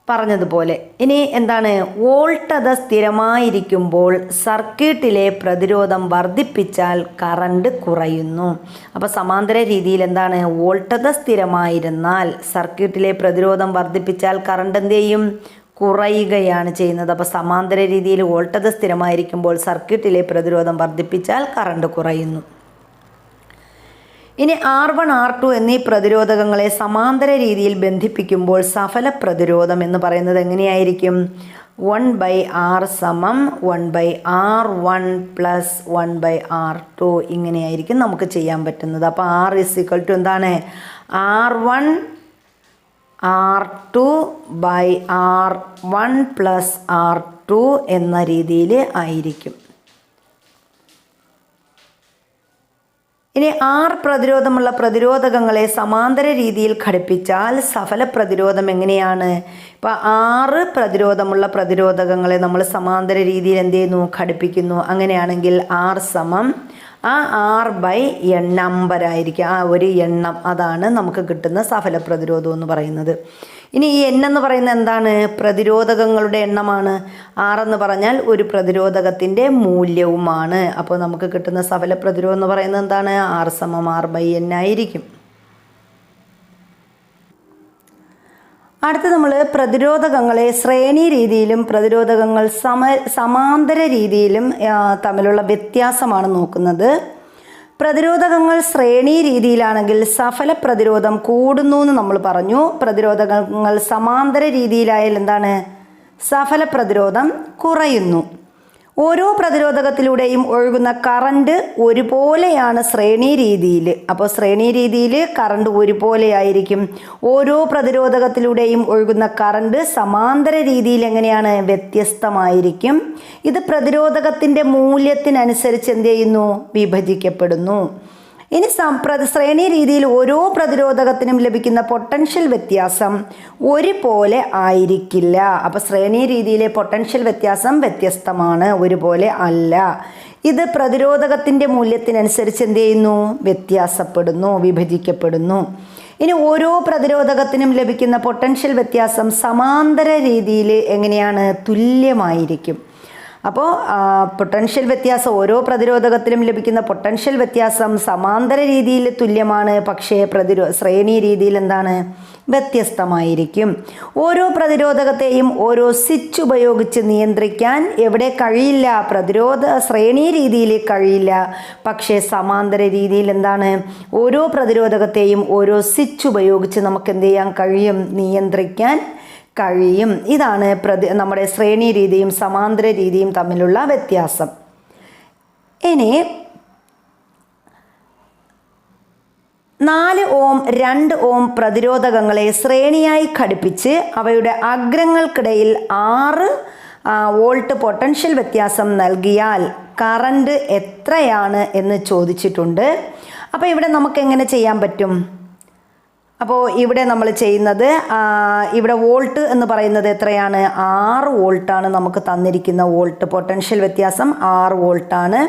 പറഞ്ഞതുപോലെ. ഇനി എന്താണ്? വോൾട്ടത സ്ഥിരമായിരിക്കുമ്പോൾ സർക്യൂട്ടിലെ പ്രതിരോധം വർദ്ധിപ്പിച്ചാൽ കറണ്ട് കുറയുന്നു. അപ്പോൾ സമാന്തര രീതിയിൽ എന്താണ്? വോൾട്ടത സ്ഥിരമായിരുന്നാൽ സർക്യൂട്ടിലെ പ്രതിരോധം വർദ്ധിപ്പിച്ചാൽ കറണ്ട് എന്ത് ചെയ്യും? കുറയുകയാണ് ചെയ്യുന്നത്. അപ്പോൾ സമാന്തര രീതിയിൽ വോൾട്ടത സ്ഥിരമായിരിക്കുമ്പോൾ സർക്യൂട്ടിലെ പ്രതിരോധം വർദ്ധിപ്പിച്ചാൽ കറണ്ട് കുറയുന്നു. ഇനി R1 R2 എന്നീ പ്രതിരോധകങ്ങളെ സമാന്തര രീതിയിൽ ബന്ധിപ്പിക്കുമ്പോൾ സഫല പ്രതിരോധം എന്ന് പറയുന്നത് എങ്ങനെയായിരിക്കും? 1/R സമം 1/R1 + 1/R2 ഇങ്ങനെയായിരിക്കും നമുക്ക് ചെയ്യാൻ പറ്റുന്നത്. അപ്പോൾ R = എന്താണ്? R1 R2/R1 + R2 എന്ന രീതിയിൽ ആയിരിക്കും. ഇനി R പ്രതിരോധമുള്ള പ്രതിരോധകങ്ങളെ സമാന്തര രീതിയിൽ ഘടിപ്പിച്ചാൽ സഫല പ്രതിരോധം എങ്ങനെയാണ്? ഇപ്പോൾ R പ്രതിരോധമുള്ള പ്രതിരോധകങ്ങളെ നമ്മൾ സമാന്തര രീതിയിൽ എന്ത് ചെയ്യുന്നു? ഘടിപ്പിക്കുന്നു. അങ്ങനെയാണെങ്കിൽ R സമം R/n നമ്പർ ആയിരിക്കും. ഒരു എണ്ണം, അതാണ് നമുക്ക് കിട്ടുന്ന സഫല പ്രതിരോധം എന്ന് പറയുന്നത്. ഇനി ഈ n എന്ന് പറയുന്നത് എന്താണ്? പ്രതിരോധകങ്ങളുടെ എണ്ണമാണ്. R എന്ന് പറഞ്ഞാൽ ഒരു പ്രതിരോധകത്തിൻ്റെ മൂല്യവുമാണ്. അപ്പോൾ നമുക്ക് കിട്ടുന്ന സഫല പ്രതിരോധം എന്ന് പറയുന്നത് എന്താണ്? R സമം R/n ആയിരിക്കും. അടുത്ത് നമ്മൾ പ്രതിരോധകങ്ങളെ ശ്രേണി രീതിയിലും പ്രതിരോധകങ്ങൾ സമാന്തര രീതിയിലും തമ്മിലുള്ള വ്യത്യാസമാണ് നോക്കുന്നത്. പ്രതിരോധകങ്ങൾ ശ്രേണി രീതിയിലാണെങ്കിൽ സഫല പ്രതിരോധം കൂടുന്നു എന്ന് നമ്മൾ പറഞ്ഞു. പ്രതിരോധകങ്ങൾ സമാന്തര രീതിയിലായാൽ എന്താണ്? സഫല പ്രതിരോധം കുറയുന്നു. ഓരോ പ്രതിരോധകത്തിലൂടെയും ഒഴുകുന്ന കറണ്ട് ഒരുപോലെയാണ് ശ്രേണി രീതിയിൽ. അപ്പോൾ ശ്രേണി രീതിയിൽ കറണ്ട് ഒരുപോലെയായിരിക്കും. ഓരോ പ്രതിരോധകത്തിലൂടെയും ഒഴുകുന്ന കറണ്ട് സമാന്തര രീതിയിൽ എങ്ങനെയാണ്? വ്യത്യസ്തമായിരിക്കും. ഇത് പ്രതിരോധകത്തിൻ്റെ മൂല്യത്തിനനുസരിച്ച് എന്ത് ചെയ്യുന്നു? വിഭജിക്കപ്പെടുന്നു. ഇനി ശ്രേണി രീതിയിൽ ഓരോ പ്രതിരോധകത്തിനും ലഭിക്കുന്ന പൊട്ടൻഷ്യൽ വ്യത്യാസം ഒരുപോലെ ആയിരിക്കില്ല. അപ്പോൾ ശ്രേണി രീതിയിലെ പൊട്ടൻഷ്യൽ വ്യത്യാസം വ്യത്യസ്തമാണ്, ഒരുപോലെ അല്ല. ഇത് പ്രതിരോധകത്തിൻ്റെ മൂല്യത്തിനനുസരിച്ച് എന്ത് ചെയ്യുന്നു? വ്യത്യാസപ്പെടുന്നു, വിഭജിക്കപ്പെടുന്നു. ഇനി ഓരോ പ്രതിരോധകത്തിനും ലഭിക്കുന്ന പൊട്ടൻഷ്യൽ വ്യത്യാസം സമാന്തര രീതിയിൽ എങ്ങനെയാണ്? തുല്യമായിരിക്കും. അപ്പോൾ പൊട്ടൻഷ്യൽ വ്യത്യാസം ഓരോ പ്രതിരോധകത്തിലും ലഭിക്കുന്ന പൊട്ടൻഷ്യൽ വ്യത്യാസം സമാന്തര രീതിയിൽ തുല്യമാണ്. പക്ഷേ ശ്രേണി രീതിയിൽ എന്താണ്? വ്യത്യസ്തമായിരിക്കും. ഓരോ പ്രതിരോധകത്തെയും ഓരോ സ്വിച്ച് ഉപയോഗിച്ച് നിയന്ത്രിക്കാൻ എവിടെ കഴിയില്ല? ശ്രേണി രീതിയിൽ കഴിയില്ല. പക്ഷേ സമാന്തര രീതിയിൽ എന്താണ്? ഓരോ പ്രതിരോധകത്തെയും ഓരോ സ്വിച്ച് ഉപയോഗിച്ച് നമുക്ക് എന്ത് ചെയ്യാൻ കഴിയും? നിയന്ത്രിക്കാൻ കഴിയും. ഇതാണ് നമ്മുടെ ശ്രേണി രീതിയും സമാന്തര രീതിയും തമ്മിലുള്ള വ്യത്യാസം. ഇനി 4 ഓം 2 ഓം പ്രതിരോധകങ്ങളെ ശ്രേണിയായി ഘടിപ്പിച്ച് അവയുടെ അഗ്രങ്ങൾക്കിടയിൽ 6 വോൾട്ട് പൊട്ടൻഷ്യൽ വ്യത്യാസം നൽകിയാൽ കറണ്ട് എത്രയാണ് എന്ന് ചോദിച്ചിട്ടുണ്ട്. അപ്പോൾ ഇവിടെ നമുക്ക് എങ്ങനെ ചെയ്യാൻ പറ്റും? അപ്പോൾ ഇവിടെ നമ്മൾ ചെയ്യുന്നത്, ഇവിടെ വോൾട്ട് എന്ന് പറയുന്നത് എത്രയാണ്? 6 വോൾട്ടാണ് നമുക്ക് തന്നിരിക്കുന്ന വോൾട്ട്. പൊട്ടൻഷ്യൽ വ്യത്യാസം 6 വോൾട്ടാണ്.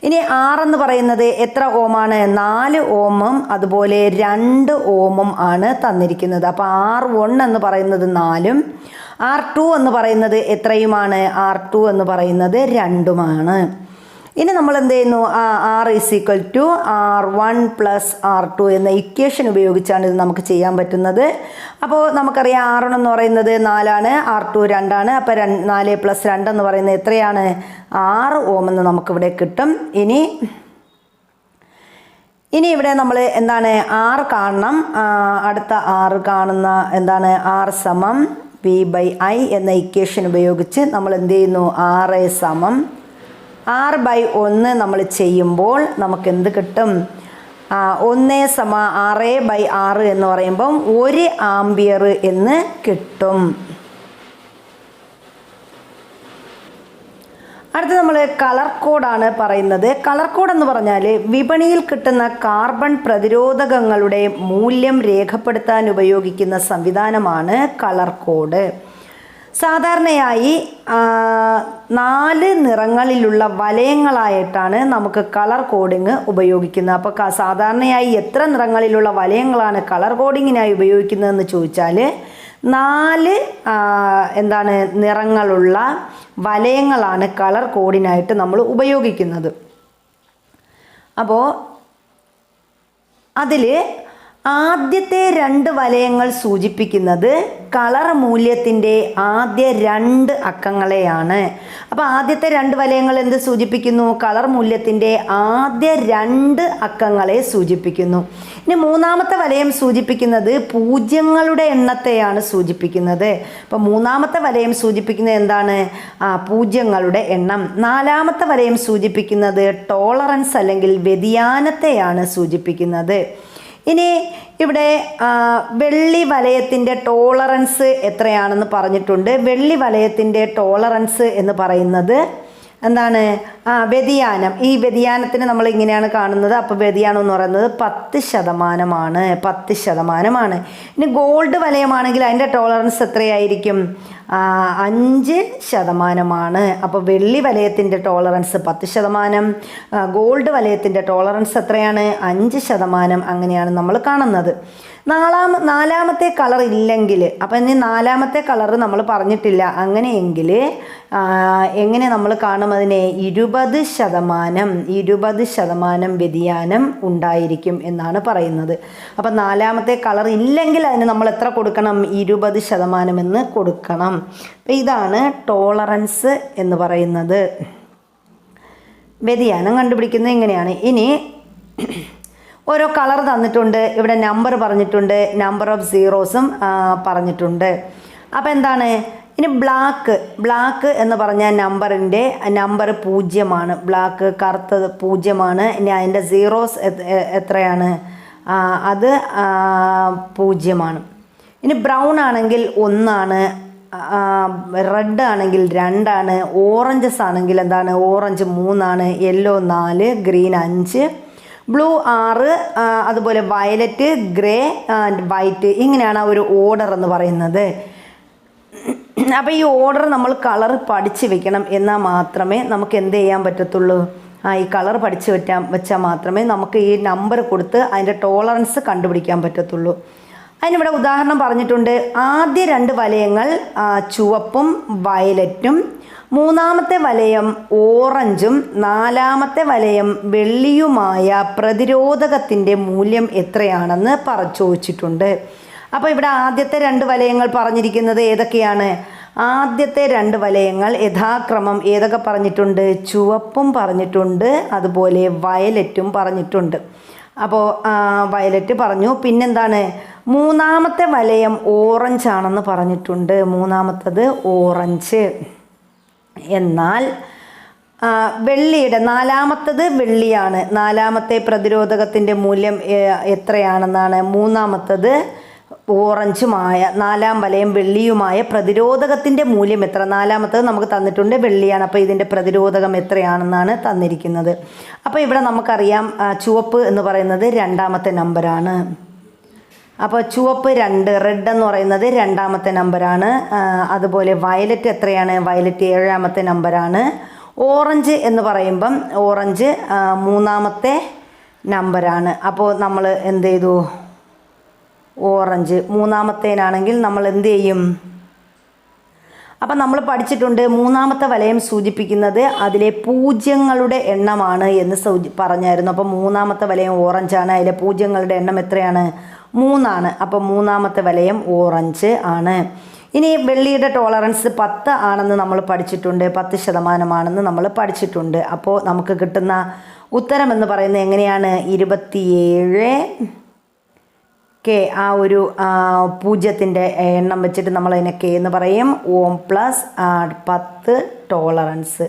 ഇനി 6 എന്ന് പറയുന്നത് എത്ര ഓമാണ്? 4 ഓമും അതുപോലെ 2 ഓമും ആണ് തന്നിരിക്കുന്നത്. അപ്പോൾ R1 എന്ന് പറയുന്നത് 4ഉം R2 എന്ന് പറയുന്നത് എത്രയുമാണ്? R2 എന്ന് പറയുന്നത് 2ഉമാണ്. ഇനി നമ്മൾ എന്ത് ചെയ്യുന്നു? R = R1 + R2 എന്ന ഇക്വേഷൻ ഉപയോഗിച്ചാണ് ഇത് നമുക്ക് ചെയ്യാൻ പറ്റുന്നത്. അപ്പോൾ നമുക്കറിയാം R1 എന്ന് പറയുന്നത് 4ആണ്, R2 2ആണ്. അപ്പോൾ 4 + 2 എന്ന് പറയുന്നത് എത്രയാണ്? 6 ഓം എന്ന് നമുക്കിവിടെ കിട്ടും. ഇനി ഇവിടെ നമ്മൾ എന്താണ്? R കാണണം. അടുത്ത R കാണുന്ന എന്താണ്? R = V/I എന്ന ഇക്വേഷൻ ഉപയോഗിച്ച് നമ്മൾ എന്ത് ചെയ്യുന്നു? R R/1 നമ്മൾ ചെയ്യുമ്പോൾ നമുക്ക് എന്ത് കിട്ടും? 1 = R/6 എന്ന് പറയുമ്പം 1 ആംപിയർ എന്ന് കിട്ടും. അടുത്ത നമ്മൾ കളർ കോഡാണ് പറയുന്നത്. കളർ കോഡ് എന്ന് പറഞ്ഞാൽ വിപണിയിൽ കിട്ടുന്ന കാർബൺ പ്രതിരോധകങ്ങളുടെ മൂല്യം രേഖപ്പെടുത്താൻ ഉപയോഗിക്കുന്ന സംവിധാനമാണ് കളർ കോഡ്. സാധാരണയായി 4 നിറങ്ങളിലുള്ള വലയങ്ങളായിട്ടാണ് നമുക്ക് കളർ കോഡിങ് ഉപയോഗിക്കുന്നത്. അപ്പോൾ സാധാരണയായി എത്ര നിറങ്ങളിലുള്ള വലയങ്ങളാണ് കളർ കോഡിങ്ങിനായി ഉപയോഗിക്കുന്നതെന്ന് ചോദിച്ചാൽ 4 നിറങ്ങളുള്ള വലയങ്ങളാണ് കളർ കോഡിനായിട്ട് നമ്മൾ ഉപയോഗിക്കുന്നത്. അപ്പോൾ അതിൽ ആദ്യത്തെ 2 വലയങ്ങൾ സൂചിപ്പിക്കുന്നത് കളർ മൂല്യത്തിൻ്റെ ആദ്യ 2 അക്കങ്ങളെയാണ്. അപ്പോൾ ആദ്യത്തെ 2 വലയങ്ങൾ എന്ത് സൂചിപ്പിക്കുന്നു? കളർ മൂല്യത്തിൻ്റെ ആദ്യ 2 അക്കങ്ങളെ സൂചിപ്പിക്കുന്നു. ഇനി മൂന്നാമത്തെ വലയം സൂചിപ്പിക്കുന്നത് പൂജ്യങ്ങളുടെ എണ്ണത്തെയാണ് സൂചിപ്പിക്കുന്നത്. അപ്പോൾ മൂന്നാമത്തെ വലയം സൂചിപ്പിക്കുന്നത് എന്താണ്? പൂജ്യങ്ങളുടെ എണ്ണം. നാലാമത്തെ വലയം സൂചിപ്പിക്കുന്നത് ടോളറൻസ് അല്ലെങ്കിൽ വ്യതിയാനത്തെയാണ് സൂചിപ്പിക്കുന്നത്. ഇനി ഇവിടെ വെള്ളി വലയത്തിൻ്റെ ടോളറൻസ് എത്രയാണെന്ന് പറഞ്ഞിട്ടുണ്ട്. വെള്ളി വലയത്തിൻ്റെ ടോളറൻസ് എന്ന് പറയുന്നത് എന്താണ്? വ്യതിയാനം. ഈ വ്യതിയാനത്തിന് നമ്മൾ ഇങ്ങനെയാണ് കാണുന്നത്. അപ്പോൾ വ്യതിയാനം എന്ന് പറയുന്നത് 10%. 10%. ഇനി ഗോൾഡ് വലയമാണെങ്കിൽ അതിൻ്റെ ടോളറൻസ് എത്രയായിരിക്കും? 5%. അപ്പോൾ വെള്ളി വലയത്തിൻ്റെ ടോളറൻസ് 10%, ഗോൾഡ് വലയത്തിൻ്റെ ടോളറൻസ് എത്രയാണ്? 5%. അങ്ങനെയാണ് നമ്മൾ കാണുന്നത്. നാലാമത്തെ കളർ ഇല്ലെങ്കിൽ, അപ്പം ഇനി നാലാമത്തെ കളർ നമ്മൾ പറഞ്ഞിട്ടില്ല. അങ്ങനെയെങ്കിൽ എങ്ങനെ നമ്മൾ കാണും അതിനെ? 20% വ്യതിയാനം ഉണ്ടായിരിക്കും എന്നാണ് പറയുന്നത്. അപ്പം നാലാമത്തെ കളർ ഇല്ലെങ്കിൽ അതിന് നമ്മൾ എത്ര കൊടുക്കണം? 20% എന്ന് കൊടുക്കണം. അപ്പം ഇതാണ് ടോളറൻസ് എന്ന് പറയുന്നത്. വ്യതിയാനം കണ്ടുപിടിക്കുന്നത് എങ്ങനെയാണ്? ഇനി ഓരോ കളർ തന്നിട്ടുണ്ട്, ഇവിടെ നമ്പർ പറഞ്ഞിട്ടുണ്ട്, നമ്പർ ഓഫ് സീറോസും പറഞ്ഞിട്ടുണ്ട്. അപ്പോൾ എന്താണ് ഇനി ബ്ലാക്ക് എന്ന് പറഞ്ഞാൽ നമ്പർ 0 ബ്ലാക്ക് കറുത്തത് 0. ഇനി അതിൻ്റെ സീറോസ് എത്രയാണ്? അത് 0. ഇനി ബ്രൗൺ ആണെങ്കിൽ 1, റെഡ് ആണെങ്കിൽ 2, ഓറഞ്ചസ് ആണെങ്കിൽ എന്താണ്? ഓറഞ്ച് 3, യെല്ലോ 4, ഗ്രീൻ 5, ബ്ലൂ 6, അതുപോലെ വയലറ്റ്, ഗ്രേ ആൻഡ് വൈറ്റ്. ഇങ്ങനെയാണ് ഒരു ഓർഡർ എന്ന് പറയുന്നത്. അപ്പോൾ ഈ ഓർഡർ നമ്മൾ കളർ പഠിച്ച് വെക്കണം, എന്നാൽ മാത്രമേ നമുക്ക് എന്ത് ചെയ്യാൻ പറ്റത്തുള്ളൂ? ഈ കളർ പഠിച്ച് വെച്ചാൽ മാത്രമേ നമുക്ക് ഈ നമ്പർ കൊടുത്ത് അതിൻ്റെ ടോളറൻസ് കണ്ടുപിടിക്കാൻ പറ്റത്തുള്ളൂ. അതിനിവിടെ ഉദാഹരണം പറഞ്ഞിട്ടുണ്ട്. ആദ്യ 2 വലയങ്ങൾ ചുവപ്പും വയലറ്റും, 3ാമത്തെ വലയം ഓറഞ്ചും, 4ാമത്തെ വലയം വെള്ളിയുമായ പ്രതിരോധകത്തിൻ്റെ മൂല്യം എത്രയാണെന്ന് ചോദിച്ചിട്ടുണ്ട്. അപ്പോൾ ഇവിടെ ആദ്യത്തെ 2 വലയങ്ങൾ പറഞ്ഞിരിക്കുന്നത് ഏതൊക്കെയാണ്? ആദ്യത്തെ 2 വലയങ്ങൾ യഥാക്രമം ഏതൊക്കെ പറഞ്ഞിട്ടുണ്ട്? ചുവപ്പും പറഞ്ഞിട്ടുണ്ട്, അതുപോലെ വയലറ്റും പറഞ്ഞിട്ടുണ്ട്. അപ്പോൾ വയലറ്റ് പറഞ്ഞു. പിന്നെന്താണ്? 3ാമത്തെ വലയം ഓറഞ്ച് ആണെന്ന് പറഞ്ഞിട്ടുണ്ട്. 3ാമത്തത് ഓറഞ്ച്. എന്നാൽ വെള്ളിയുടെ 4ാമത്തത് വെള്ളിയാണ്. 4ാമത്തെ പ്രതിരോധകത്തിൻ്റെ മൂല്യം എത്രയാണെന്നാണ്? 3ാമത്തത് ഓറഞ്ചുമായ 4ാം വലയം വെള്ളിയുമായ പ്രതിരോധകത്തിൻ്റെ മൂല്യം എത്ര? 4ാമത്തത് നമുക്ക് തന്നിട്ടുണ്ട്, വെള്ളിയാണ്. അപ്പോൾ ഇതിൻ്റെ പ്രതിരോധകം എത്രയാണെന്നാണ് തന്നിരിക്കുന്നത്. അപ്പോൾ ഇവിടെ നമുക്കറിയാം ചുവപ്പ് എന്ന് പറയുന്നത് 2ാമത്തെ നമ്പറാണ്. അപ്പോൾ ചുവപ്പ് 2, റെഡ് എന്ന് പറയുന്നത് 2ാമത്തെ നമ്പറാണ്. അതുപോലെ വയലറ്റ് എത്രയാണ്? വയലറ്റ് 7ാമത്തെ നമ്പറാണ്. ഓറഞ്ച് എന്ന് പറയുമ്പം ഓറഞ്ച് 3ാമത്തെ നമ്പറാണ്. അപ്പോൾ നമ്മൾ എന്ത് ചെയ്തു? ഓറഞ്ച് 3ാമത്തേനാണെങ്കിൽ നമ്മൾ എന്ത് ചെയ്യും? അപ്പം നമ്മൾ പഠിച്ചിട്ടുണ്ട് 3ാമത്തെ വലയം സൂചിപ്പിക്കുന്നത് അതിലെ പൂജ്യങ്ങളുടെ എണ്ണമാണ് എന്ന് പറഞ്ഞായിരുന്നു. അപ്പോൾ 3ാമത്തെ വലയം ഓറഞ്ചാണ്, അതിലെ പൂജ്യങ്ങളുടെ എണ്ണം എത്രയാണ്? 3. അപ്പോൾ 3ാമത്തെ വലയം ഓറഞ്ച് ആണ്. ഇനി വെള്ളിയുടെ ടോളറൻസ് 10 ആണെന്ന് നമ്മൾ പഠിച്ചിട്ടുണ്ട്, 10% നമ്മൾ പഠിച്ചിട്ടുണ്ട്. അപ്പോൾ നമുക്ക് കിട്ടുന്ന ഉത്തരം എന്ന് പറയുന്നത് എങ്ങനെയാണ്? 27 കെ. ആ ഒരു പൂജ്യത്തിൻ്റെ എണ്ണം വെച്ചിട്ട് നമ്മളതിനെ കെ എന്ന് പറയും. ഓം പ്ലസ് 10 ടോളറൻസ്.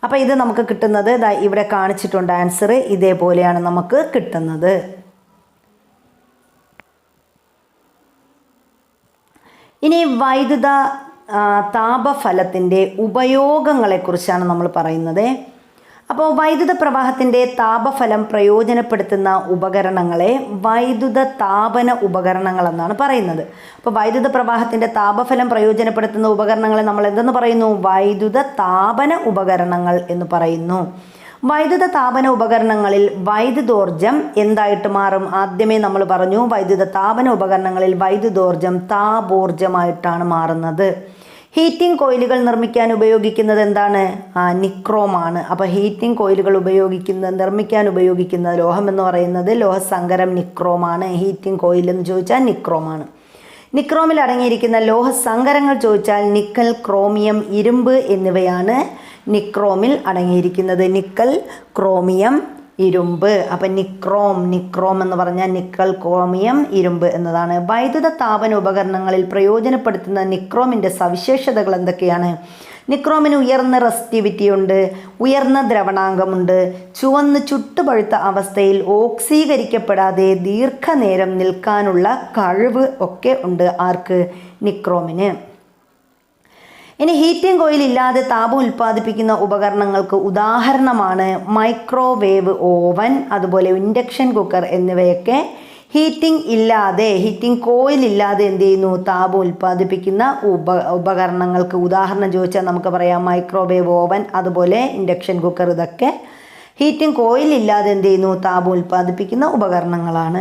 അപ്പോൾ ഇത് നമുക്ക് കിട്ടുന്നത് ഇവിടെ കാണിച്ചിട്ടുണ്ട്. ആൻസർ ഇതേപോലെയാണ് നമുക്ക് കിട്ടുന്നത്. ഇനി വൈദ്യുത താപഫലത്തിൻ്റെ ഉപയോഗങ്ങളെക്കുറിച്ചാണ് നമ്മൾ പറയുന്നത്. അപ്പോൾ വൈദ്യുത പ്രവാഹത്തിൻ്റെ താപഫലം പ്രയോജനപ്പെടുത്തുന്ന ഉപകരണങ്ങളെ വൈദ്യുത താപന ഉപകരണങ്ങൾ എന്നാണ് പറയുന്നത്. അപ്പോൾ വൈദ്യുത പ്രവാഹത്തിൻ്റെ താപഫലം പ്രയോജനപ്പെടുത്തുന്ന ഉപകരണങ്ങളെ നമ്മൾ എന്തെന്ന് പറയുന്നു? വൈദ്യുത താപന ഉപകരണങ്ങൾ എന്ന് പറയുന്നു. വൈദ്യുത താപന ഉപകരണങ്ങളിൽ വൈദ്യുതോർജം എന്തായിട്ട് മാറും? ആദ്യമേ നമ്മൾ പറഞ്ഞു വൈദ്യുത താപന ഉപകരണങ്ങളിൽ വൈദ്യുതോർജം താപോർജമായിട്ടാണ് മാറുന്നത്. ഹീറ്റിംഗ് കോയിലുകൾ നിർമ്മിക്കാൻ ഉപയോഗിക്കുന്നത് എന്താണ്? നിക്രോമാണ്. അപ്പോൾ ഹീറ്റിംഗ് കോയിലുകൾ നിർമ്മിക്കാൻ ഉപയോഗിക്കുന്ന ലോഹം എന്ന് പറയുന്നത് ലോഹസങ്കരം നിക്രോമാണ്. ഹീറ്റിംഗ് കോയിൽ എന്ന് ചോദിച്ചാൽ നിക്രോമാണ്. നിക്രോമിൽ അടങ്ങിയിരിക്കുന്ന ലോഹസങ്കരങ്ങൾ ചോദിച്ചാൽ നിക്കൽ, ക്രോമിയം, ഇരുമ്പ് എന്നിവയാണ് നിക്രോമിൽ അടങ്ങിയിരിക്കുന്നത്. നിക്കൽ, ക്രോമിയം, ഇരുമ്പ്. അപ്പം നിക്രോം എന്ന് പറഞ്ഞാൽ നിക്കൽ, ക്രോമിയം, ഇരുമ്പ് എന്നതാണ്. വൈദ്യുത താപന ഉപകരണങ്ങളിൽ പ്രയോജനപ്പെടുത്തുന്ന നിക്രോമിൻ്റെ സവിശേഷതകൾ എന്തൊക്കെയാണ്? നിക്രോമിന് ഉയർന്ന റെസിസ്റ്റിവിറ്റി ഉണ്ട്, ഉയർന്ന ദ്രവണാങ്കമുണ്ട്, ചുവന്ന് ചുട്ടുപഴുത്ത അവസ്ഥയിൽ ഓക്സീകരിക്കപ്പെടാതെ ദീർഘനേരം നിൽക്കാനുള്ള കഴിവ് ഒക്കെ ഉണ്ട്. ആർക്ക്? നിക്രോമിന്. ഇനി ഹീറ്റിംഗ് കോയിൽ ഇല്ലാതെ താപം ഉൽപ്പാദിപ്പിക്കുന്ന ഉപകരണങ്ങൾക്ക് ഉദാഹരണമാണ് മൈക്രോവേവ് ഓവൻ, അതുപോലെ ഇൻഡക്ഷൻ കുക്കർ എന്നിവയൊക്കെ ഹീറ്റിംഗ് കോയിൽ ഇല്ലാതെ എന്ത് ചെയ്യുന്നു? താപം ഉൽപ്പാദിപ്പിക്കുന്ന ഉപകരണങ്ങൾക്ക് ഉദാഹരണം ചോദിച്ചാൽ നമുക്ക് പറയാം മൈക്രോവേവ് ഓവൻ, അതുപോലെ ഇൻഡക്ഷൻ കുക്കർ. ഇതൊക്കെ ഹീറ്റിംഗ് കോയിൽ ഇല്ലാതെ എന്ത് ചെയ്യുന്നു? താപം ഉൽപ്പാദിപ്പിക്കുന്ന ഉപകരണങ്ങളാണ്.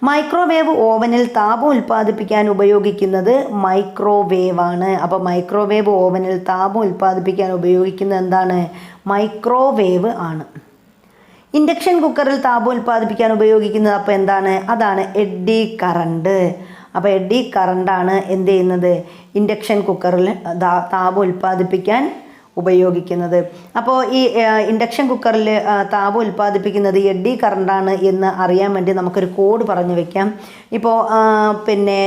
മൈക്രോവേവ് ഓവനിൽ താപം ഉൽപ്പാദിപ്പിക്കാൻ ഉപയോഗിക്കുന്നത് മൈക്രോവേവ് ആണ്. അപ്പോൾ മൈക്രോവേവ് ഓവനിൽ താപം ഉൽപ്പാദിപ്പിക്കാൻ ഉപയോഗിക്കുന്നത് എന്താണ്? മൈക്രോവേവ് ആണ്. ഇൻഡക്ഷൻ കുക്കറിൽ താപം ഉൽപ്പാദിപ്പിക്കാൻ ഉപയോഗിക്കുന്നത് അപ്പോൾ എന്താണ്? അതാണ് എഡ്ഡി കറണ്ട്. അപ്പോൾ എഡ്ഡി കറണ്ടാണ് എന്ത് ചെയ്യുന്നത്? ഇൻഡക്ഷൻ കുക്കറിൽ താപം ഉൽപ്പാദിപ്പിക്കാൻ ഉപയോഗിക്കുന്നത്. അപ്പോൾ ഈ ഇൻഡക്ഷൻ കുക്കറിൽ താപം ഉൽപ്പാദിപ്പിക്കുന്നത് എഡ്ഡി കറണ്ടാണ് എന്ന് അറിയാൻ വേണ്ടി നമുക്കൊരു കോഡ് പറഞ്ഞു വെക്കാം. ഇപ്പോൾ പിന്നെ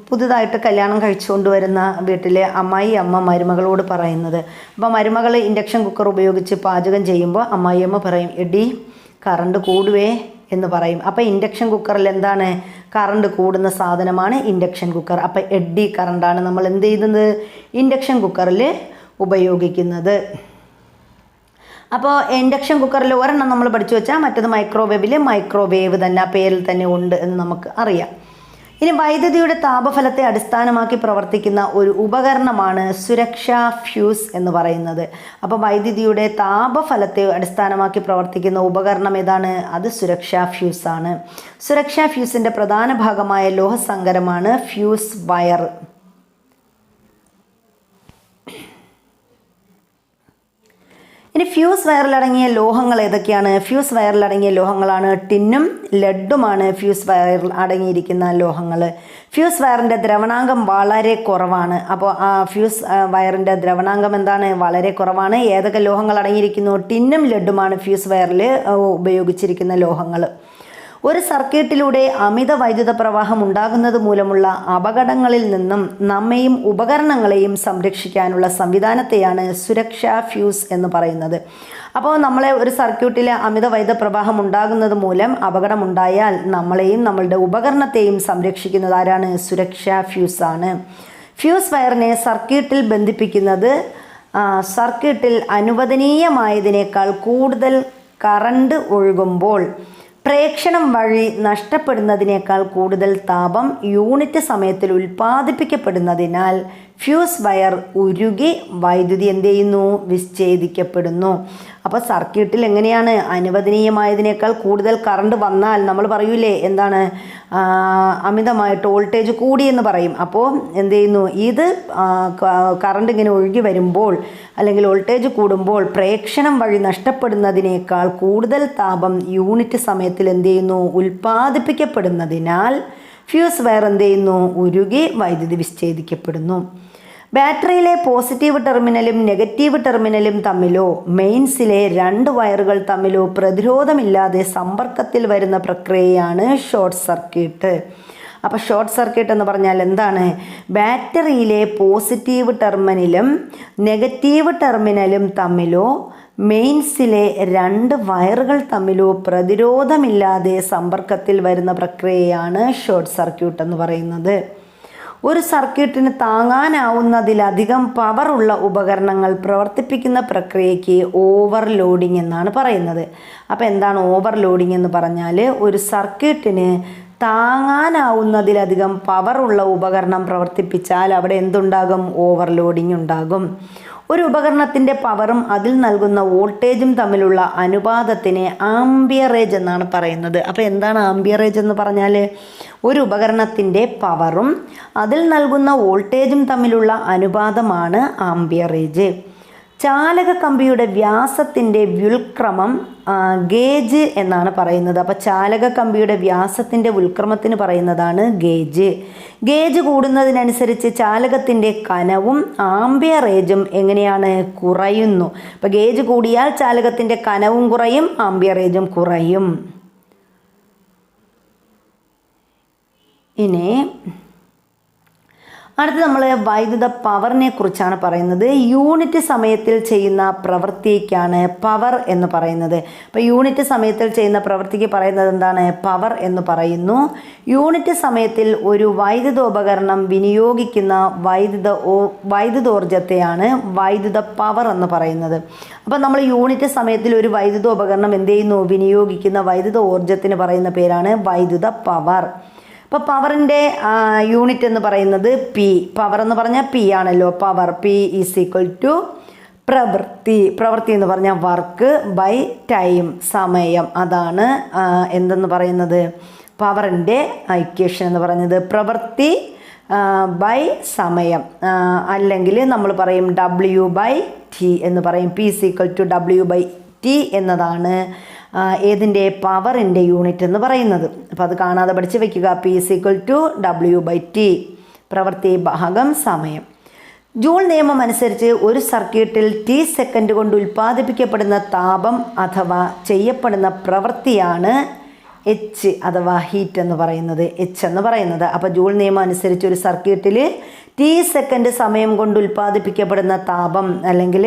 പുതുതായിട്ട് കല്യാണം കഴിച്ചുകൊണ്ട് വരുന്ന വീട്ടിലെ അമ്മ മരുമകളോട് പറയുന്നത്, അപ്പോൾ മരുമകൾ ഇൻഡക്ഷൻ കുക്കർ ഉപയോഗിച്ച് പാചകം ചെയ്യുമ്പോൾ അമ്മ പറയും, എഡ്ഡി കറണ്ട് കൂടുവേ എന്ന് പറയും. അപ്പോൾ ഇൻഡക്ഷൻ കുക്കറിൽ എന്താണ്, കറണ്ട് കൂടുന്ന സാധനമാണ് ഇൻഡക്ഷൻ കുക്കർ. അപ്പോൾ എഡ്ഡി കറണ്ടാണ് നമ്മൾ എന്ത് ചെയ്യുന്നത്, ഇൻഡക്ഷൻ കുക്കറിൽ ഉപയോഗിക്കുന്നത്. അപ്പോൾ ഇൻഡക്ഷൻ കുക്കറിൽ ഒരെണ്ണം നമ്മൾ പഠിച്ചു വെച്ചാൽ മറ്റത് മൈക്രോവേവ് തന്നെ ആ പേരിൽ തന്നെ ഉണ്ട് എന്ന് നമുക്ക് അറിയാം. ഇനി വൈദ്യുതിയുടെ താപഫലത്തെ അടിസ്ഥാനമാക്കി പ്രവർത്തിക്കുന്ന ഒരു ഉപകരണമാണ് സുരക്ഷാ ഫ്യൂസ് എന്ന് പറയുന്നത്. അപ്പോൾ വൈദ്യുതിയുടെ താപഫലത്തെ അടിസ്ഥാനമാക്കി പ്രവർത്തിക്കുന്ന ഉപകരണം ഏതാണ്, അത് സുരക്ഷാ ഫ്യൂസ് ആണ്. സുരക്ഷാ ഫ്യൂസിൻ്റെ പ്രധാന ഭാഗമായ ലോഹസങ്കരമാണ് ഫ്യൂസ് വയർ. ഇനി ഫ്യൂസ് വയറിലടങ്ങിയ ലോഹങ്ങൾ ഏതൊക്കെയാണ്? ഫ്യൂസ് വയറിലടങ്ങിയ ലോഹങ്ങളാണ് ടിന്നും ലെഡുമാണ് ഫ്യൂസ് വയറിൽ അടങ്ങിയിരിക്കുന്ന ലോഹങ്ങൾ. ഫ്യൂസ് വയറിൻ്റെ ദ്രവണാങ്കം വളരെ കുറവാണ്. അപ്പോൾ ആ ഫ്യൂസ് വയറിൻ്റെ ദ്രവണാങ്കം എന്താണ്, വളരെ കുറവാണ്. ഏതൊക്കെ ലോഹങ്ങൾ അടങ്ങിയിരിക്കുന്നു? ടിന്നും ലെഡുമാണ് ഫ്യൂസ് വയറിൽ ഉപയോഗിച്ചിരിക്കുന്ന ലോഹങ്ങൾ. ഒരു സർക്യൂട്ടിലൂടെ അമിത വൈദ്യുത പ്രവാഹം ഉണ്ടാകുന്നത് മൂലമുള്ള അപകടങ്ങളിൽ നിന്നും നമ്മെയും ഉപകരണങ്ങളെയും സംരക്ഷിക്കാനുള്ള സംവിധാനത്തെയാണ് സുരക്ഷാ ഫ്യൂസ് എന്ന് പറയുന്നത്. അപ്പോൾ നമ്മളെ ഒരു സർക്യൂട്ടിലെ അമിത വൈദ്യുത പ്രവാഹം ഉണ്ടാകുന്നത് മൂലം അപകടമുണ്ടായാൽ നമ്മളെയും നമ്മളുടെ ഉപകരണത്തെയും സംരക്ഷിക്കുന്നത് ആരാണ്? സുരക്ഷാ ഫ്യൂസ് ആണ്. ഫ്യൂസ് വയറിനെ സർക്യൂട്ടിൽ ബന്ധിപ്പിക്കുന്നത് സർക്യൂട്ടിൽ അനുവദനീയമായതിനേക്കാൾ കൂടുതൽ കറണ്ട് ഒഴുകുമ്പോൾ പ്രേക്ഷണം വഴി നഷ്ടപ്പെടുന്നതിനേക്കാൾ കൂടുതൽ താപം യൂണിറ്റ് സമയത്തിൽ ഉൽപ്പാദിപ്പിക്കപ്പെടുന്നതിനാൽ ഫ്യൂസ് വയർ ഉരുകി വൈദ്യുതി എന്ത് ചെയ്യുന്നു? വിച്ഛേദിക്കപ്പെടുന്നു. അപ്പോൾ സർക്യൂട്ടിൽ എങ്ങനെയാണ്, അനുവദനീയമായതിനേക്കാൾ കൂടുതൽ കറണ്ട് വന്നാൽ നമ്മൾ പറയൂലേ എന്താണ്, അമിതമായിട്ട് വോൾട്ടേജ് കൂടി എന്ന് പറയും. അപ്പോൾ എന്ത് ചെയ്യുന്നു, ഇത് കറണ്ട് ഇങ്ങനെ ഒഴുകി വരുമ്പോൾ അല്ലെങ്കിൽ വോൾട്ടേജ് കൂടുമ്പോൾ പ്രേക്ഷണം വഴി നഷ്ടപ്പെടുന്നതിനേക്കാൾ കൂടുതൽ താപം യൂണിറ്റ് സമയത്തിൽ എന്ത് ചെയ്യുന്നു? ഉൽപ്പാദിപ്പിക്കപ്പെടുന്നതിനാൽ ഫ്യൂസ് വയർ എന്ത് ചെയ്യുന്നു? ഉരുകി വൈദ്യുതി വിച്ഛേദിക്കപ്പെടുന്നു. ബാറ്ററിയിലെ പോസിറ്റീവ് ടെർമിനലും നെഗറ്റീവ് ടെർമിനലും തമ്മിലോ മെയിൻസിലെ രണ്ട് വയറുകൾ തമ്മിലോ പ്രതിരോധമില്ലാതെ സമ്പർക്കത്തിൽ വരുന്ന പ്രക്രിയയാണ് ഷോർട്ട് സർക്യൂട്ട്. അപ്പോൾ ഷോർട്ട് സർക്യൂട്ട് എന്ന് പറഞ്ഞാൽ എന്താണ്? ബാറ്ററിയിലെ പോസിറ്റീവ് ടെർമിനലും നെഗറ്റീവ് ടെർമിനലും തമ്മിലോ മെയിൻസിലെ രണ്ട് വയറുകൾ തമ്മിലോ പ്രതിരോധമില്ലാതെ സമ്പർക്കത്തിൽ വരുന്ന പ്രക്രിയയാണ് ഷോർട്ട് സർക്യൂട്ട് എന്ന് പറയുന്നത്. ഒരു സർക്യൂട്ടിന് താങ്ങാനാവുന്നതിലധികം പവറുള്ള ഉപകരണങ്ങൾ പ്രവർത്തിപ്പിക്കുന്ന പ്രക്രിയയ്ക്ക് ഓവർലോഡിംഗ് എന്നാണ് പറയുന്നത്. അപ്പോൾ എന്താണ് ഓവർലോഡിംഗ് എന്ന് പറഞ്ഞാൽ, ഒരു സർക്യൂട്ടിന് താങ്ങാനാവുന്നതിലധികം പവറുള്ള ഉപകരണം പ്രവർത്തിപ്പിച്ചാൽ അവിടെ എന്തുണ്ടാകും? ഓവർലോഡിംഗ് ഉണ്ടാകും. ഒരു ഉപകരണത്തിൻ്റെ പവറും അതിൽ നൽകുന്ന വോൾട്ടേജും തമ്മിലുള്ള അനുപാതത്തിനെ ആംബിയറേജ് എന്നാണ് പറയുന്നത്. അപ്പോൾ എന്താണ് ആംബിയറേജ് എന്ന് പറഞ്ഞാൽ? ഒരു ഉപകരണത്തിൻ്റെ പവറും അതിൽ നൽകുന്ന വോൾട്ടേജും തമ്മിലുള്ള അനുപാതമാണ് ആംബിയറേജ്. ചാലക കമ്പിയുടെ വ്യാസത്തിൻ്റെ വ്യുൽക്രമം ഗേജ് എന്നാണ് പറയുന്നത്. അപ്പോൾ ചാലക കമ്പിയുടെ വ്യാസത്തിൻ്റെ ഉൽക്രമത്തിന് പറയുന്നതാണ് ഗേജ്. ഗേജ് കൂടുന്നതിനനുസരിച്ച് ചാലകത്തിൻ്റെ കനവും ആംബിയറേജും എങ്ങനെയാണ്? കുറയുന്നു. അപ്പോൾ ഗേജ് കൂടിയാൽ ചാലകത്തിൻ്റെ കനവും കുറയും, ആംബിയറേജും കുറയും. ഇനി അടുത്ത് നമ്മൾ വൈദ്യുത പവറിനെ കുറിച്ചാണ് പറയുന്നത്. യൂണിറ്റ് സമയത്തിൽ ചെയ്യുന്ന പ്രവൃത്തിക്കാണ് പവർ എന്ന് പറയുന്നത്. അപ്പോൾ യൂണിറ്റ് സമയത്തിൽ ചെയ്യുന്ന പ്രവൃത്തിക്ക് പറയുന്നത് എന്താണ്? പവർ എന്ന് പറയുന്നു. യൂണിറ്റ് സമയത്തിൽ ഒരു വൈദ്യുതോപകരണം വിനിയോഗിക്കുന്ന വൈദ്യുതോർജ്ജത്തെയാണ് വൈദ്യുത പവർ എന്ന് പറയുന്നത്. അപ്പോൾ നമ്മൾ യൂണിറ്റ് സമയത്തിൽ ഒരു വൈദ്യുതോപകരണം എന്ത് ചെയ്യുന്നു? വിനിയോഗിക്കുന്ന വൈദ്യുത ഊർജ്ജത്തിന് പറയുന്ന പേരാണ് വൈദ്യുത പവർ. ഇപ്പോൾ പവറിൻ്റെ യൂണിറ്റ് എന്ന് പറയുന്നത് പി. പവർ എന്ന് പറഞ്ഞാൽ പി ആണല്ലോ. Power P is equal to പ്രവൃത്തി എന്ന് പറഞ്ഞാൽ വർക്ക് ബൈ ടൈം, സമയം. അതാണ് എന്തെന്ന് പറയുന്നത്? പവറിൻ്റെ ഇക്വേഷൻ എന്ന് പറയുന്നത് പ്രവൃത്തി ബൈ സമയം, അല്ലെങ്കിൽ നമ്മൾ പറയും W/T എന്ന് പറയും. P is equal to W/T എന്നതാണ് ഏതിൻ്റെ? പവറിൻ്റെ യൂണിറ്റ് എന്ന് പറയുന്നത്. അപ്പോൾ അത് കാണാതെ പഠിച്ച് വയ്ക്കുക. P is equal to W/T, പ്രവൃത്തി ഭാഗം സമയം. ജൂൾ നിയമം അനുസരിച്ച് ഒരു സർക്യൂട്ടിൽ ടി സെക്കൻഡ് കൊണ്ട് ഉൽപ്പാദിപ്പിക്കപ്പെടുന്ന താപം അഥവാ ചെയ്യപ്പെടുന്ന പ്രവൃത്തിയാണ് എച്ച് അഥവാ ഹീറ്റ് എന്ന് പറയുന്നത്, എച്ച് എന്ന് പറയുന്നത്. അപ്പോൾ ജൂൾ നിയമം അനുസരിച്ച് ഒരു സർക്യൂട്ടിൽ ടി സെക്കൻഡ് സമയം കൊണ്ട് ഉൽപ്പാദിപ്പിക്കപ്പെടുന്ന താപം അല്ലെങ്കിൽ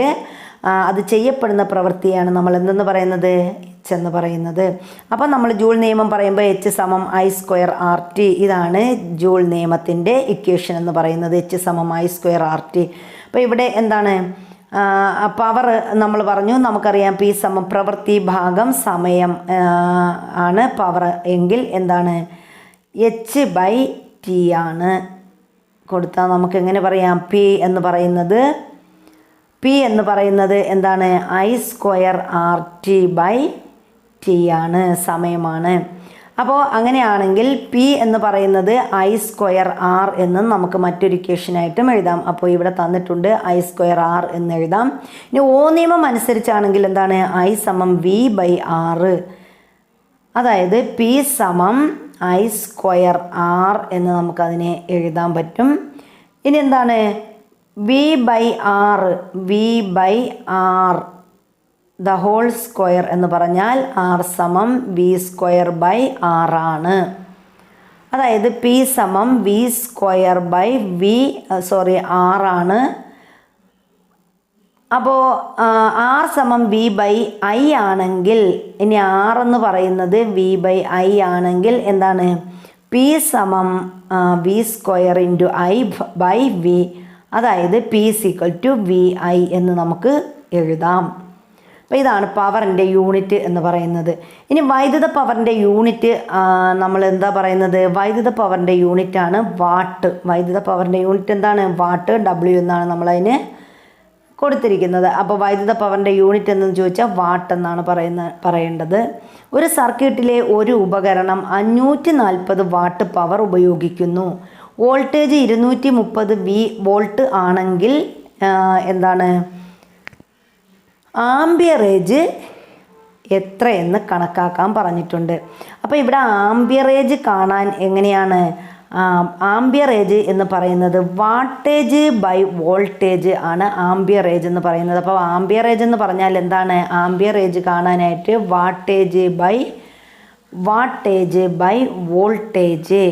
അത് ചെയ്യപ്പെടുന്ന പ്രവൃത്തിയാണ് നമ്മൾ എന്തെന്ന് പറയുന്നത്, എച്ച് എന്ന് പറയുന്നത്. അപ്പോൾ നമ്മൾ ജൂൾ നിയമം പറയുമ്പോൾ എച്ച് സമം ഐ സ്ക്വയർ ആർ ടി, ഇതാണ് ജൂൾ നിയമത്തിൻ്റെ ഇക്വേഷൻ എന്ന് പറയുന്നത്, എച്ച് സമം ഐ സ്ക്വയർ ആർ ടി. അപ്പോൾ ഇവിടെ എന്താണ് പവർ നമ്മൾ പറഞ്ഞു, നമുക്കറിയാം പി സമം പ്രവൃത്തി ഭാഗം സമയം ആണ് പവർ എങ്കിൽ എന്താണ് എച്ച് ബൈ ടി ആണ് കൊടുത്താൽ നമുക്ക് എങ്ങനെ പറയാം, പി എന്ന് പറയുന്നത് എന്താണ് I square R T by T ആണ്, സമയമാണ്. അപ്പോൾ അങ്ങനെയാണെങ്കിൽ പി എന്ന് പറയുന്നത് ഐ സ്ക്വയർ ആർ എന്നും നമുക്ക് മറ്റൊരു ഇക്വേഷനായിട്ടും എഴുതാം. അപ്പോൾ ഇവിടെ തന്നിട്ടുണ്ട് ഐ സ്ക്വയർ ആർ എന്ന് എഴുതാം. ഇനി ഓ നിയമം അനുസരിച്ചാണെങ്കിൽ എന്താണ് ഐ സമം വി ബൈ ആറ്, അതായത് പി സമം ഐ സ്ക്വയർ ആർ എന്ന് നമുക്കതിനെ എഴുതാൻ പറ്റും. ഇനി എന്താണ് V by R the whole square എന്ന് പറഞ്ഞാൽ ആർ സമം വി സ്ക്വയർ ബൈ ആർ ആണ്. അതായത് പി സമം വി സ്ക്വയർ ബൈ ആർ ആണ്. അപ്പോൾ ആർ സമം വി ബൈ ഐ ആണെങ്കിൽ, ഇനി ആർ എന്ന് പറയുന്നത് വി ബൈ ഐ ആണെങ്കിൽ എന്താണ് പി സമം V square into I by V, അതായത് P equal to V I എന്ന് നമുക്ക് എഴുതാം. അപ്പോൾ ഇതാണ് പവറിൻ്റെ യൂണിറ്റ് എന്ന് പറയുന്നത്. ഇനി വൈദ്യുത പവറിൻ്റെ യൂണിറ്റ് നമ്മൾ എന്താ പറയുന്നത്, വൈദ്യുത പവറിൻ്റെ യൂണിറ്റാണ് വാട്ട്. വൈദ്യുത പവറിൻ്റെ യൂണിറ്റ് എന്താണ്, വാട്ട്, ഡബ്ല്യു എന്നാണ് നമ്മളതിന് കൊടുത്തിരിക്കുന്നത്. അപ്പോൾ വൈദ്യുത പവറിൻ്റെ യൂണിറ്റ് എന്ന് ചോദിച്ചാൽ വാട്ട് എന്നാണ് പറയേണ്ടത്. ഒരു സർക്യൂട്ടിലെ ഒരു ഉപകരണം 540 വാട്ട് പവർ ഉപയോഗിക്കുന്നു. വോൾട്ടേജ് 230 വോൾട്ട് ആണെങ്കിൽ എന്താണ് ആംബിയറേജ് എത്രയെന്ന് കണക്കാക്കാൻ പറഞ്ഞിട്ടുണ്ട്. അപ്പോൾ ഇവിടെ ആംബിയറേജ് കാണാൻ എങ്ങനെയാണ്, ആംബിയറേജ് എന്ന് പറയുന്നത് വാട്ടേജ് ബൈ വോൾട്ടേജ് ആണ് ആംബിയറേജ് എന്ന് പറയുന്നത്. അപ്പോൾ ആംബിയറേജ് എന്ന് പറഞ്ഞാൽ എന്താണ്, ആംബിയറേജ് കാണാനായിട്ട് വാട്ടേജ് ബൈ വോൾട്ടേജ്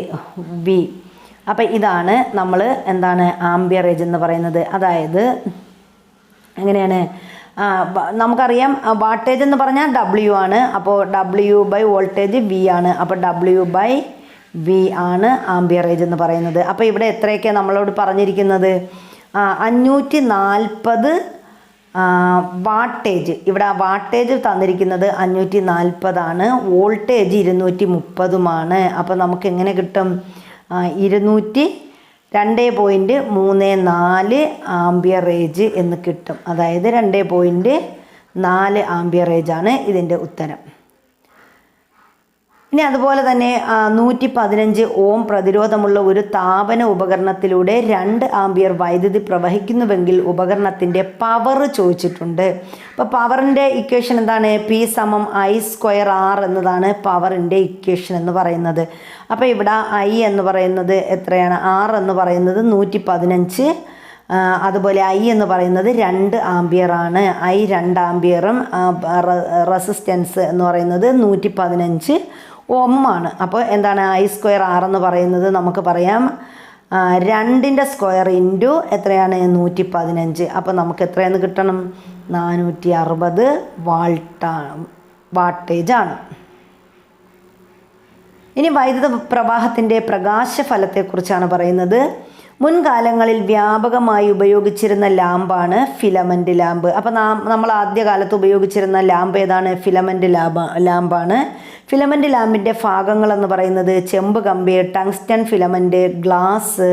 വി. അപ്പോൾ ഇതാണ് നമ്മൾ എന്താണ് ആംബിയറേജ് എന്ന് പറയുന്നത്. അതായത് എങ്ങനെയാണ്, നമുക്കറിയാം വാട്ടേജ് എന്ന് പറഞ്ഞാൽ ഡബ്ല്യു ആണ്. അപ്പോൾ ഡബ്ല്യു ബൈ വോൾട്ടേജ് വി ആണ്. അപ്പോൾ ഡബ്ല്യു ബൈ വി ആണ് ആംബിയറേജ് എന്ന് പറയുന്നത്. അപ്പോൾ ഇവിടെ എത്രയൊക്കെ നമ്മളോട് പറഞ്ഞിരിക്കുന്നത്, 540 വാട്ടേജ്. ഇവിടെ വാട്ടേജ് തന്നിരിക്കുന്നത് 540 ആണ്, വോൾട്ടേജ് 230 അപ്പോൾ നമുക്ക് എങ്ങനെ കിട്ടും, 202.34 ആംബിയറേജ് എന്ന് കിട്ടും. അതായത് 2.4 ആംബിയറേജ് ആണ് ഇതിൻ്റെ ഉത്തരം. ഇനി അതുപോലെ തന്നെ 115 ഓം പ്രതിരോധമുള്ള ഒരു താപന ഉപകരണത്തിലൂടെ 2 ആംബിയർ വൈദ്യുതി പ്രവഹിക്കുന്നുവെങ്കിൽ ഉപകരണത്തിൻ്റെ പവർ ചോദിച്ചിട്ടുണ്ട്. അപ്പോൾ പവറിൻ്റെ ഇക്വേഷൻ എന്താണ്, പി സമം ഐ സ്ക്വയർ ആർ എന്നതാണ് പവറിൻ്റെ ഇക്വേഷൻ എന്ന് പറയുന്നത്. അപ്പോൾ ഇവിടെ ഐ എന്ന് പറയുന്നത് എത്രയാണ്, ആർ എന്ന് പറയുന്നത് 115, അതുപോലെ ഐ എന്ന് പറയുന്നത് 2 ആംബിയർ ആണ്. ഐ 2 ആംബിയറും റെസിസ്റ്റൻസ് എന്ന് പറയുന്നത് 115 ഓമാണ്. അപ്പോൾ എന്താണ് ഐ സ്ക്വയർ ആർ എന്ന് പറയുന്നത് നമുക്ക് പറയാം 2ൻ്റെ സ്ക്വയർ ഇൻറ്റു എത്രയാണ് 115. അപ്പോൾ നമുക്ക് എത്രയെന്ന് കിട്ടണം, 460 വാട്ടേജ് ആണ്. ഇനി വൈദ്യുത പ്രവാഹത്തിൻ്റെ പ്രകാശഫലത്തെക്കുറിച്ചാണ് പറയുന്നത്. മുൻകാലങ്ങളിൽ വ്യാപകമായി ഉപയോഗിച്ചിരുന്ന ലാമ്പാണ് ഫിലമെൻ്റ് ലാമ്പ്. അപ്പോൾ നമ്മൾ ആദ്യകാലത്ത് ഉപയോഗിച്ചിരുന്ന ലാമ്പ് ഏതാണ്, ഫിലമെൻ്റ് ലാമ്പാണ്. ഫിലമെൻ്റ് ലാമ്പിൻ്റെ ഭാഗങ്ങളെന്ന് പറയുന്നത് ചെമ്പ് കമ്പി, ടങ്സ്റ്റൺ ഫിലമെൻ്റ്, ഗ്ലാസ്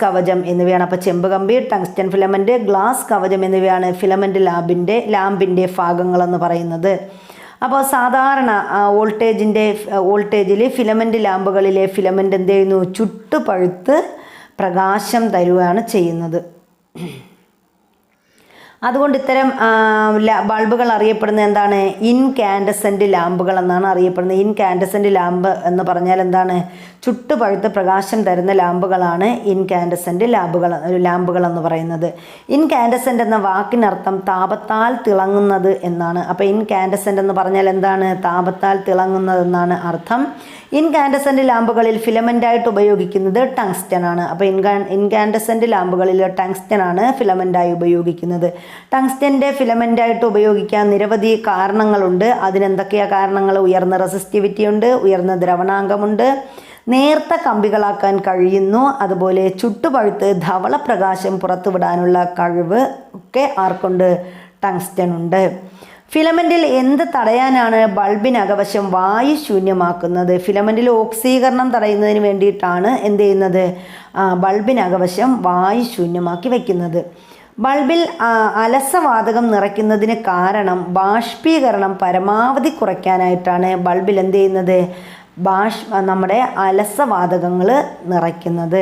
കവചം എന്നിവയാണ്. അപ്പോൾ ചെമ്പ് കമ്പി, ടങ്സ്റ്റൺ ഫിലമെൻ്റ്, ഗ്ലാസ് കവചം എന്നിവയാണ് ഫിലമെൻ്റ് ലാമ്പിൻ്റെ ഭാഗങ്ങളെന്ന് പറയുന്നത്. അപ്പോൾ സാധാരണ വോൾട്ടേജിൽ ഫിലമെൻ്റ് ലാമ്പുകളിലെ ഫിലമെൻ്റ് എന്ത് ചെയ്യുന്നു, ചുട്ടുപഴുത്ത് പ്രകാശം തരുകയാണ് ചെയ്യുന്നത്. അതുകൊണ്ട് ഇത്തരം ബൾബുകൾ അറിയപ്പെടുന്നത് എന്താണ്? ഇൻകാൻഡസെൻ്റ് ലാമ്പുകൾ എന്നാണ് അറിയപ്പെടുന്നത്. ഇൻകാൻഡസെൻ്റ് ലാമ്പ് എന്ന് പറഞ്ഞാൽ എന്താണ്? ചുട്ടുപഴുത്ത് പ്രകാശം തരുന്ന ലാമ്പുകളാണ് ഇൻകാൻഡസെൻ്റ് ലാമ്പുകൾ എന്ന് പറയുന്നത്. ഇൻകാൻഡസെൻ്റ് എന്ന വാക്കിനർത്ഥം താപത്താൽ തിളങ്ങുന്നത് എന്നാണ്. അപ്പോൾ ഇൻകാൻഡസെൻ്റ് എന്ന് പറഞ്ഞാൽ എന്താണ്? താപത്താൽ തിളങ്ങുന്നത് എന്നാണ് അർത്ഥം. ഇൻകാൻഡസെൻ്റ് ലാമ്പുകളിൽ ഫിലമെൻ്റായിട്ട് ഉപയോഗിക്കുന്നത് ടങ്സ്റ്റൻ ആണ്. അപ്പോൾ ഇൻകാൻഡസെൻ്റ് ലാമ്പുകളിൽ ടങ്സ്റ്റൻ ആണ് ഫിലമെൻ്റായി ഉപയോഗിക്കുന്നത്. ടങ്സ്റ്റൻ്റെ ഫിലമെൻ്റായിട്ട് ഉപയോഗിക്കാൻ നിരവധി കാരണങ്ങളുണ്ട്. അതിനെന്തൊക്കെയാണ് കാരണങ്ങൾ? ഉയർന്ന റെസിസ്റ്റിവിറ്റി ഉണ്ട്, ഉയർന്ന ദ്രവണാങ്കമുണ്ട്, നേർത്ത കമ്പികളാക്കാൻ കഴിയുന്നു, അതുപോലെ ചുട്ടുപഴുത്ത് ധവളപ്രകാശം പുറത്തുവിടാനുള്ള കഴിവ് ഒക്കെ ആർക്കുണ്ട്? ടങ്സ്റ്റൻ ഉണ്ട്. ഫിലമെൻറ്റിൽ എന്ത് തടയാനാണ് ബൾബിനകവശം വായു ശൂന്യമാക്കുന്നത്? ഫിലമെൻറ്റിൽ ഓക്സീകരണം തടയുന്നതിന് വേണ്ടിയിട്ടാണ് എന്ത് ചെയ്യുന്നത്? ബൾബിനകവശം വായു ശൂന്യമാക്കി വയ്ക്കുന്നത്. ബൾബിൽ അലസവാതകം നിറയ്ക്കുന്നതിന് കാരണം ബാഷ്പീകരണം പരമാവധി കുറയ്ക്കാനായിട്ടാണ് ബൾബിൽ എന്ത് ചെയ്യുന്നത്? നമ്മുടെ അലസവാതകങ്ങൾ നിറയ്ക്കുന്നത്.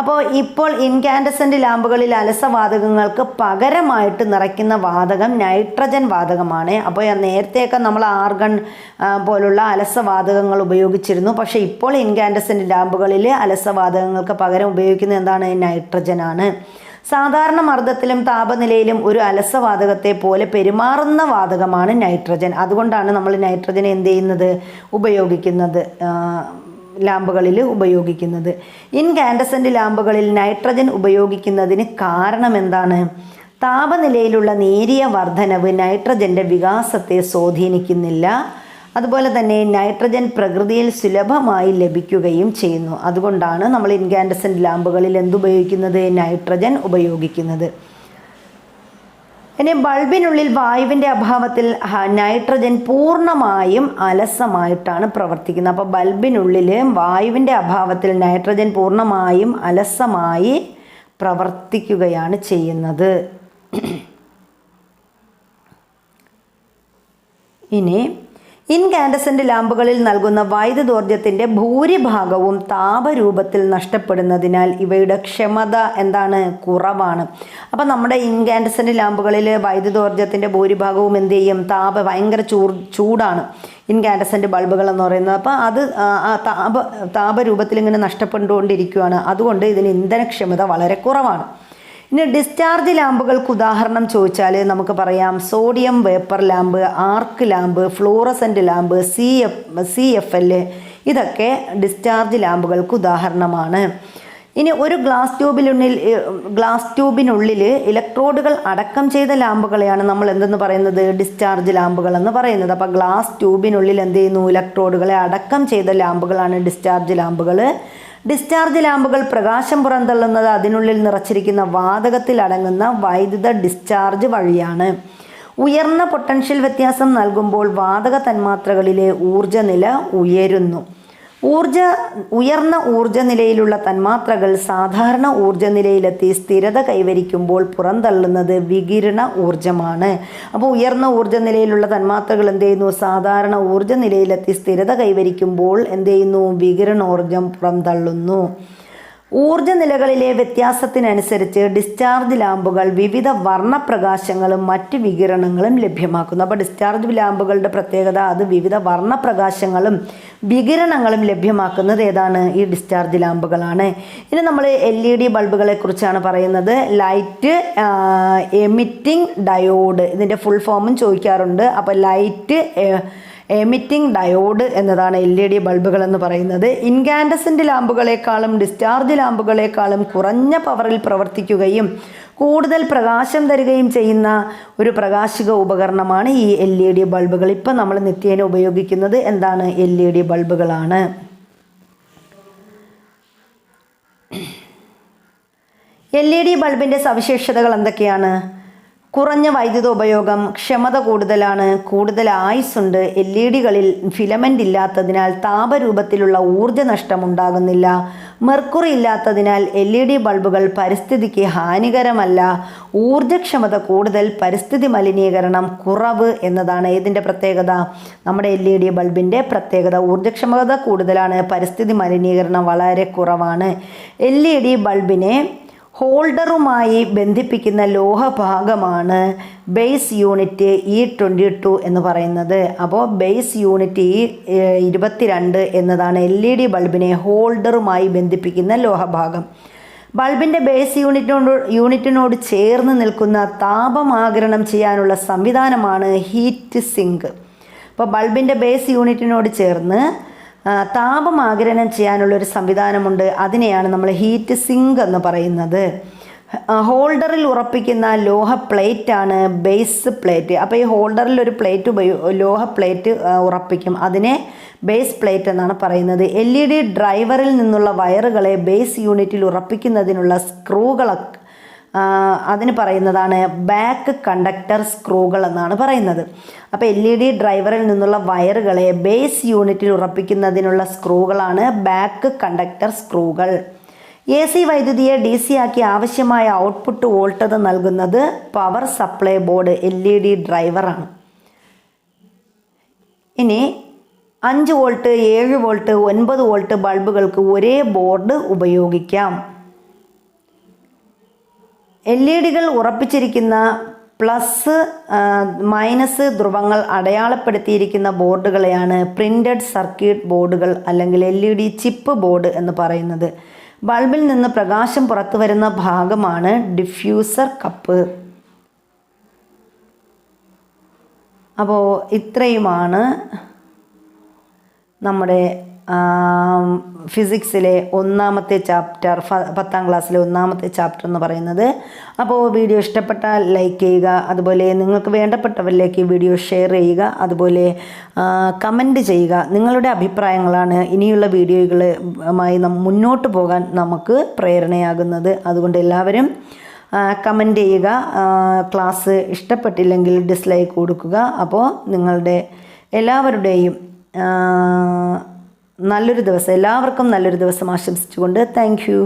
അപ്പോൾ ഇപ്പോൾ ഇൻകാൻഡസെൻ്റ് ലാമ്പുകളിൽ അലസവാതകങ്ങൾക്ക് പകരമായിട്ട് നിറയ്ക്കുന്ന വാതകം നൈട്രജൻ വാതകമാണ്. അപ്പോൾ നേരത്തെയൊക്കെ നമ്മൾ ആർഗൺ പോലുള്ള അലസവാതകങ്ങൾ ഉപയോഗിച്ചിരുന്നു. പക്ഷേ ഇപ്പോൾ ഇൻകാൻഡസെൻ്റ് ലാമ്പുകളിൽ അലസവാതകങ്ങൾക്ക് പകരം ഉപയോഗിക്കുന്നത് എന്താണ്? നൈട്രജനാണ്. സാധാരണ മർദ്ദത്തിലും താപനിലയിലും ഒരു അലസവാതകത്തെ പോലെ പെരുമാറുന്ന വാതകമാണ് നൈട്രജൻ. അതുകൊണ്ടാണ് നമ്മൾ നൈട്രജൻ എന്ത് ചെയ്യുന്നത്? ഉപയോഗിക്കുന്നത്, ലാമ്പുകളിൽ ഉപയോഗിക്കുന്നത്. ഇൻകാൻഡസെൻ്റ് ലാമ്പുകളിൽ നൈട്രജൻ ഉപയോഗിക്കുന്നതിന് കാരണം എന്താണ്? താപനിലയിലുള്ള നേരിയ വർധനവ് നൈട്രജൻ്റെ വികാസത്തെ സ്വാധീനിക്കുന്നില്ല. അതുപോലെ തന്നെ നൈട്രജൻ പ്രകൃതിയിൽ സുലഭമായി ലഭിക്കുകയും ചെയ്യുന്നു. അതുകൊണ്ടാണ് നമ്മൾ ഇൻകാൻഡസെൻ്റ് ലാമ്പുകളിൽ എന്തുപയോഗിക്കുന്നത്? നൈട്രജൻ ഉപയോഗിക്കുന്നത്. ഇനി ബൾബിനുള്ളിൽ വായുവിൻ്റെ അഭാവത്തിൽ നൈട്രജൻ പൂർണ്ണമായും അലസമായിട്ടാണ് പ്രവർത്തിക്കുന്നത്. അപ്പോൾ ബൾബിനുള്ളിൽ വായുവിൻ്റെ അഭാവത്തിൽ നൈട്രജൻ പൂർണ്ണമായും അലസമായി പ്രവർത്തിക്കുകയാണ് ചെയ്യുന്നത്. ഇനി ഇൻകാൻഡസെൻ്റ് ലാമ്പുകളിൽ നൽകുന്ന വൈദ്യുതോർജ്ജത്തിൻ്റെ ഭൂരിഭാഗവും താപരൂപത്തിൽ നഷ്ടപ്പെടുന്നതിനാൽ ഇവയുടെ ക്ഷമത എന്താണ്? കുറവാണ്. അപ്പോൾ നമ്മുടെ ഇൻകാൻഡസെൻ്റ് ലാമ്പുകളിൽ വൈദ്യുതോർജ്ജത്തിൻ്റെ ഭൂരിഭാഗവും എന്ത് ചെയ്യും? ഭയങ്കര ചൂടാണ് ഇൻകാൻഡസെൻ്റ് ബൾബുകൾ എന്ന് പറയുന്നത്. അപ്പോൾ അത് താപരൂപത്തിൽ ഇങ്ങനെ നഷ്ടപ്പെട്ടുകൊണ്ടിരിക്കുകയാണ്. അതുകൊണ്ട് ഇതിന് ഇന്ധനക്ഷമത വളരെ കുറവാണ്. ഇനി ഡിസ്ചാർജ് ലാമ്പുകൾക്ക് ഉദാഹരണം ചോദിച്ചാൽ നമുക്ക് പറയാം സോഡിയം വേപ്പർ ലാമ്പ്, ആർക്ക് ലാമ്പ്, ഫ്ലൂറസെൻ്റ് ലാമ്പ്, CFL ഇതൊക്കെ ഡിസ്ചാർജ് ലാമ്പുകൾക്ക് ഉദാഹരണമാണ്. ഇനി ഒരു ഗ്ലാസ് ട്യൂബിനുള്ളിൽ ഇലക്ട്രോഡുകൾ അടക്കം ചെയ്ത ലാമ്പുകളെയാണ് നമ്മൾ എന്തെന്ന് പറയുന്നത്? ഡിസ്ചാർജ് ലാമ്പുകൾ എന്ന് പറയുന്നത്. അപ്പോൾ ഗ്ലാസ് ട്യൂബിനുള്ളിൽ എന്ത് ചെയ്യുന്നു? ഇലക്ട്രോഡുകളെ അടക്കം ചെയ്ത ലാമ്പുകളാണ് ഡിസ്ചാർജ് ലാമ്പുകൾ. ഡിസ്ചാർജ് ലാമ്പുകൾ പ്രകാശം പുറന്തള്ളുന്നത് അതിനുള്ളിൽ നിറച്ചിരിക്കുന്ന വാതകത്തിൽ അടങ്ങുന്ന വൈദ്യുത ഡിസ്ചാർജ് വഴിയാണ്. ഉയർന്ന പൊട്ടൻഷ്യൽ വ്യത്യാസം നൽകുമ്പോൾ വാതക തന്മാത്രകളിലെ ഊർജ്ജനില ഉയരുന്നു. ഉയർന്ന ഊർജ്ജനിലയിലുള്ള തന്മാത്രകൾ സാധാരണ ഊർജ്ജനിലയിലെത്തി സ്ഥിരത കൈവരിക്കുമ്പോൾ പുറന്തള്ളുന്നത് വികിരണ ഊർജ്ജമാണ്. അപ്പോൾ ഉയർന്ന ഊർജ്ജനിലയിലുള്ള തന്മാത്രകൾ എന്ത് ചെയ്യുന്നു? സാധാരണ ഊർജ്ജനിലയിലെത്തി സ്ഥിരത കൈവരിക്കുമ്പോൾ എന്ത് ചെയ്യുന്നു? വികിരണോർജ്ജം പുറന്തള്ളുന്നു. ഊർജ്ജനിലകളിലെ വ്യത്യാസത്തിനനുസരിച്ച് ഡിസ്ചാർജ് ലാമ്പുകൾ വിവിധ വർണ്ണപ്രകാശങ്ങളും മറ്റ് വികിരണങ്ങളും ലഭ്യമാക്കുന്നു. അപ്പോൾ ഡിസ്ചാർജ് ലാമ്പുകളുടെ പ്രത്യേകത അത് വിവിധ വർണ്ണപ്രകാശങ്ങളും വികിരണങ്ങളും ലഭ്യമാക്കുന്നത് ഏതാണ്? ഈ ഡിസ്ചാർജ് ലാമ്പുകളാണ്. ഇനി നമ്മൾ LED ബൾബുകളെ കുറിച്ചാണ് പറയുന്നത്. ലൈറ്റ് എമിറ്റിംഗ് ഡയോഡ്, ഇതിൻ്റെ ഫുൾ ഫോമും ചോദിക്കാറുണ്ട്. അപ്പോൾ ലൈറ്റ് എമിറ്റിംഗ് ഡയോഡ് എന്നതാണ് LED ബൾബുകൾ എന്ന് പറയുന്നത്. ഇൻകാൻഡസെൻ്റ് ലാമ്പുകളെക്കാളും ഡിസ്ചാർജ് ലാമ്പുകളെക്കാളും കുറഞ്ഞ പവറിൽ പ്രവർത്തിക്കുകയും കൂടുതൽ പ്രകാശം തരികയും ചെയ്യുന്ന ഒരു പ്രകാശിക ഉപകരണമാണ് ഈ LED ബൾബുകൾ. ഇപ്പം നമ്മൾ നിത്യേന ഉപയോഗിക്കുന്നത് എന്താണ്? LED ബൾബുകളാണ്. LED ബൾബിൻ്റെ സവിശേഷതകൾ എന്തൊക്കെയാണ്? കുറഞ്ഞ വൈദ്യുത ഉപയോഗം, ക്ഷമത കൂടുതലാണ്, കൂടുതൽ ആയുസ്സുണ്ട്. LED-കളിൽ ഫിലമെൻ്റ് ഇല്ലാത്തതിനാൽ താപരൂപത്തിലുള്ള ഊർജ്ജ നഷ്ടം ഉണ്ടാകുന്നില്ല. മെർക്കുറി ഇല്ലാത്തതിനാൽ LED ബൾബുകൾ പരിസ്ഥിതിക്ക് ഹാനികരമല്ല. ഊർജ്ജക്ഷമത കൂടുതൽ, പരിസ്ഥിതി മലിനീകരണം കുറവ് എന്നതാണ് ഇതിൻ്റെ പ്രത്യേകത. നമ്മുടെ LED ബൾബിൻ്റെ പ്രത്യേകത ഊർജ്ജക്ഷമത കൂടുതലാണ്, പരിസ്ഥിതി മലിനീകരണം വളരെ കുറവാണ്. LED ബൾബിനെ ഹോൾഡറുമായി ബന്ധിപ്പിക്കുന്ന ലോഹഭാഗമാണ് ബേസ് യൂണിറ്റ് E22 എന്ന് പറയുന്നത്. അപ്പോൾ ബേസ് യൂണിറ്റ് E22 എന്നതാണ് LED ബൾബിനെ ഹോൾഡറുമായി ബന്ധിപ്പിക്കുന്ന ലോഹഭാഗം. ബൾബിൻ്റെ ബേസ് യൂണിറ്റിനോട് ചേർന്ന് നിൽക്കുന്ന താപമാഗിരണം ചെയ്യാനുള്ള സംവിധാനമാണ് ഹീറ്റ് സിങ്ക്. അപ്പോൾ ബൾബിൻ്റെ ബേസ് യൂണിറ്റിനോട് ചേർന്ന് താപമാഗിരണം ചെയ്യാനുള്ളൊരു സംവിധാനമുണ്ട്. അതിനെയാണ് നമ്മൾ ഹീറ്റ് സിങ്ക് എന്ന് പറയുന്നത്. ഹോൾഡറിൽ ഉറപ്പിക്കുന്ന ലോഹ പ്ലേറ്റാണ് ബേസ് പ്ലേറ്റ്. അപ്പോൾ ഈ ഹോൾഡറിൽ ഒരു ലോഹ പ്ലേറ്റ് ഉറപ്പിക്കും, അതിനെ ബേസ് പ്ലേറ്റ് എന്നാണ് പറയുന്നത്. LED ഡ്രൈവറിൽ നിന്നുള്ള വയറുകളെ ബേസ് യൂണിറ്റിൽ ഉറപ്പിക്കുന്നതിനുള്ള സ്ക്രൂകൾ അതിന് പറയുന്നതാണ് ബാക്ക് കണ്ടക്ടർ സ്ക്രൂകൾ എന്നാണ് പറയുന്നത്. അപ്പോൾ LED ഡ്രൈവറിൽ നിന്നുള്ള വയറുകളെ ബേസ് യൂണിറ്റിൽ ഉറപ്പിക്കുന്നതിനുള്ള സ്ക്രൂകളാണ് ബാക്ക് കണ്ടക്ടർ സ്ക്രൂകൾ. AC വൈദ്യുതിയെ DC ആക്കി ആവശ്യമായ ഔട്ട്പുട്ട് വോൾട്ടേജ് നൽകുന്നത് പവർ സപ്ലൈ ബോർഡ് LED ഡ്രൈവറാണ്. ഇനി 5 വോൾട്ട്, 7 വോൾട്ട്, 9 വോൾട്ട് ബൾബുകൾക്ക് ഒരേ ബോർഡ് ഉപയോഗിക്കാം. LED-കൾ ഉറപ്പിച്ചിരിക്കുന്ന പ്ലസ് മൈനസ് ധ്രുവങ്ങൾ അടയാളപ്പെടുത്തിയിരിക്കുന്ന ബോർഡുകളെയാണ് പ്രിന്റഡ് സർക്യൂട്ട് ബോർഡുകൾ അല്ലെങ്കിൽ LED ചിപ്പ് ബോർഡ് എന്ന് പറയുന്നത്. ബൾബിൽ നിന്ന് പ്രകാശം പുറത്തു വരുന്ന ഭാഗമാണ് ഡിഫ്യൂസർ കപ്പ്. അപ്പോൾ ഇത്രയുമാണ് നമ്മുടെ ഫിസിക്സിലെ ഒന്നാമത്തെ ചാപ്റ്റർ, 10ാം ക്ലാസ്സിലെ ഒന്നാമത്തെ ചാപ്റ്റർ എന്ന് പറയുന്നത്. അപ്പോൾ വീഡിയോ ഇഷ്ടപ്പെട്ടാൽ ലൈക്ക് ചെയ്യുക, അതുപോലെ നിങ്ങൾക്ക് വേണ്ടപ്പെട്ടവരിലേക്ക് വീഡിയോ ഷെയർ ചെയ്യുക, അതുപോലെ കമൻറ്റ് ചെയ്യുക. നിങ്ങളുടെ അഭിപ്രായങ്ങളാണ് ഇനിയുള്ള വീഡിയോകളുമായി മുന്നോട്ട് പോകാൻ നമുക്ക് പ്രേരണയാകുന്നത്. അതുകൊണ്ട് എല്ലാവരും കമൻറ്റ് ചെയ്യുക. ക്ലാസ് ഇഷ്ടപ്പെട്ടില്ലെങ്കിൽ ഡിസ്ലൈക്ക് കൊടുക്കുക. അപ്പോൾ നിങ്ങളുടെ എല്ലാവരുടെയും നല്ലൊരു ദിവസം, എല്ലാവർക്കും നല്ലൊരു ദിവസം ആശംസിച്ചുകൊണ്ട് താങ്ക് യു.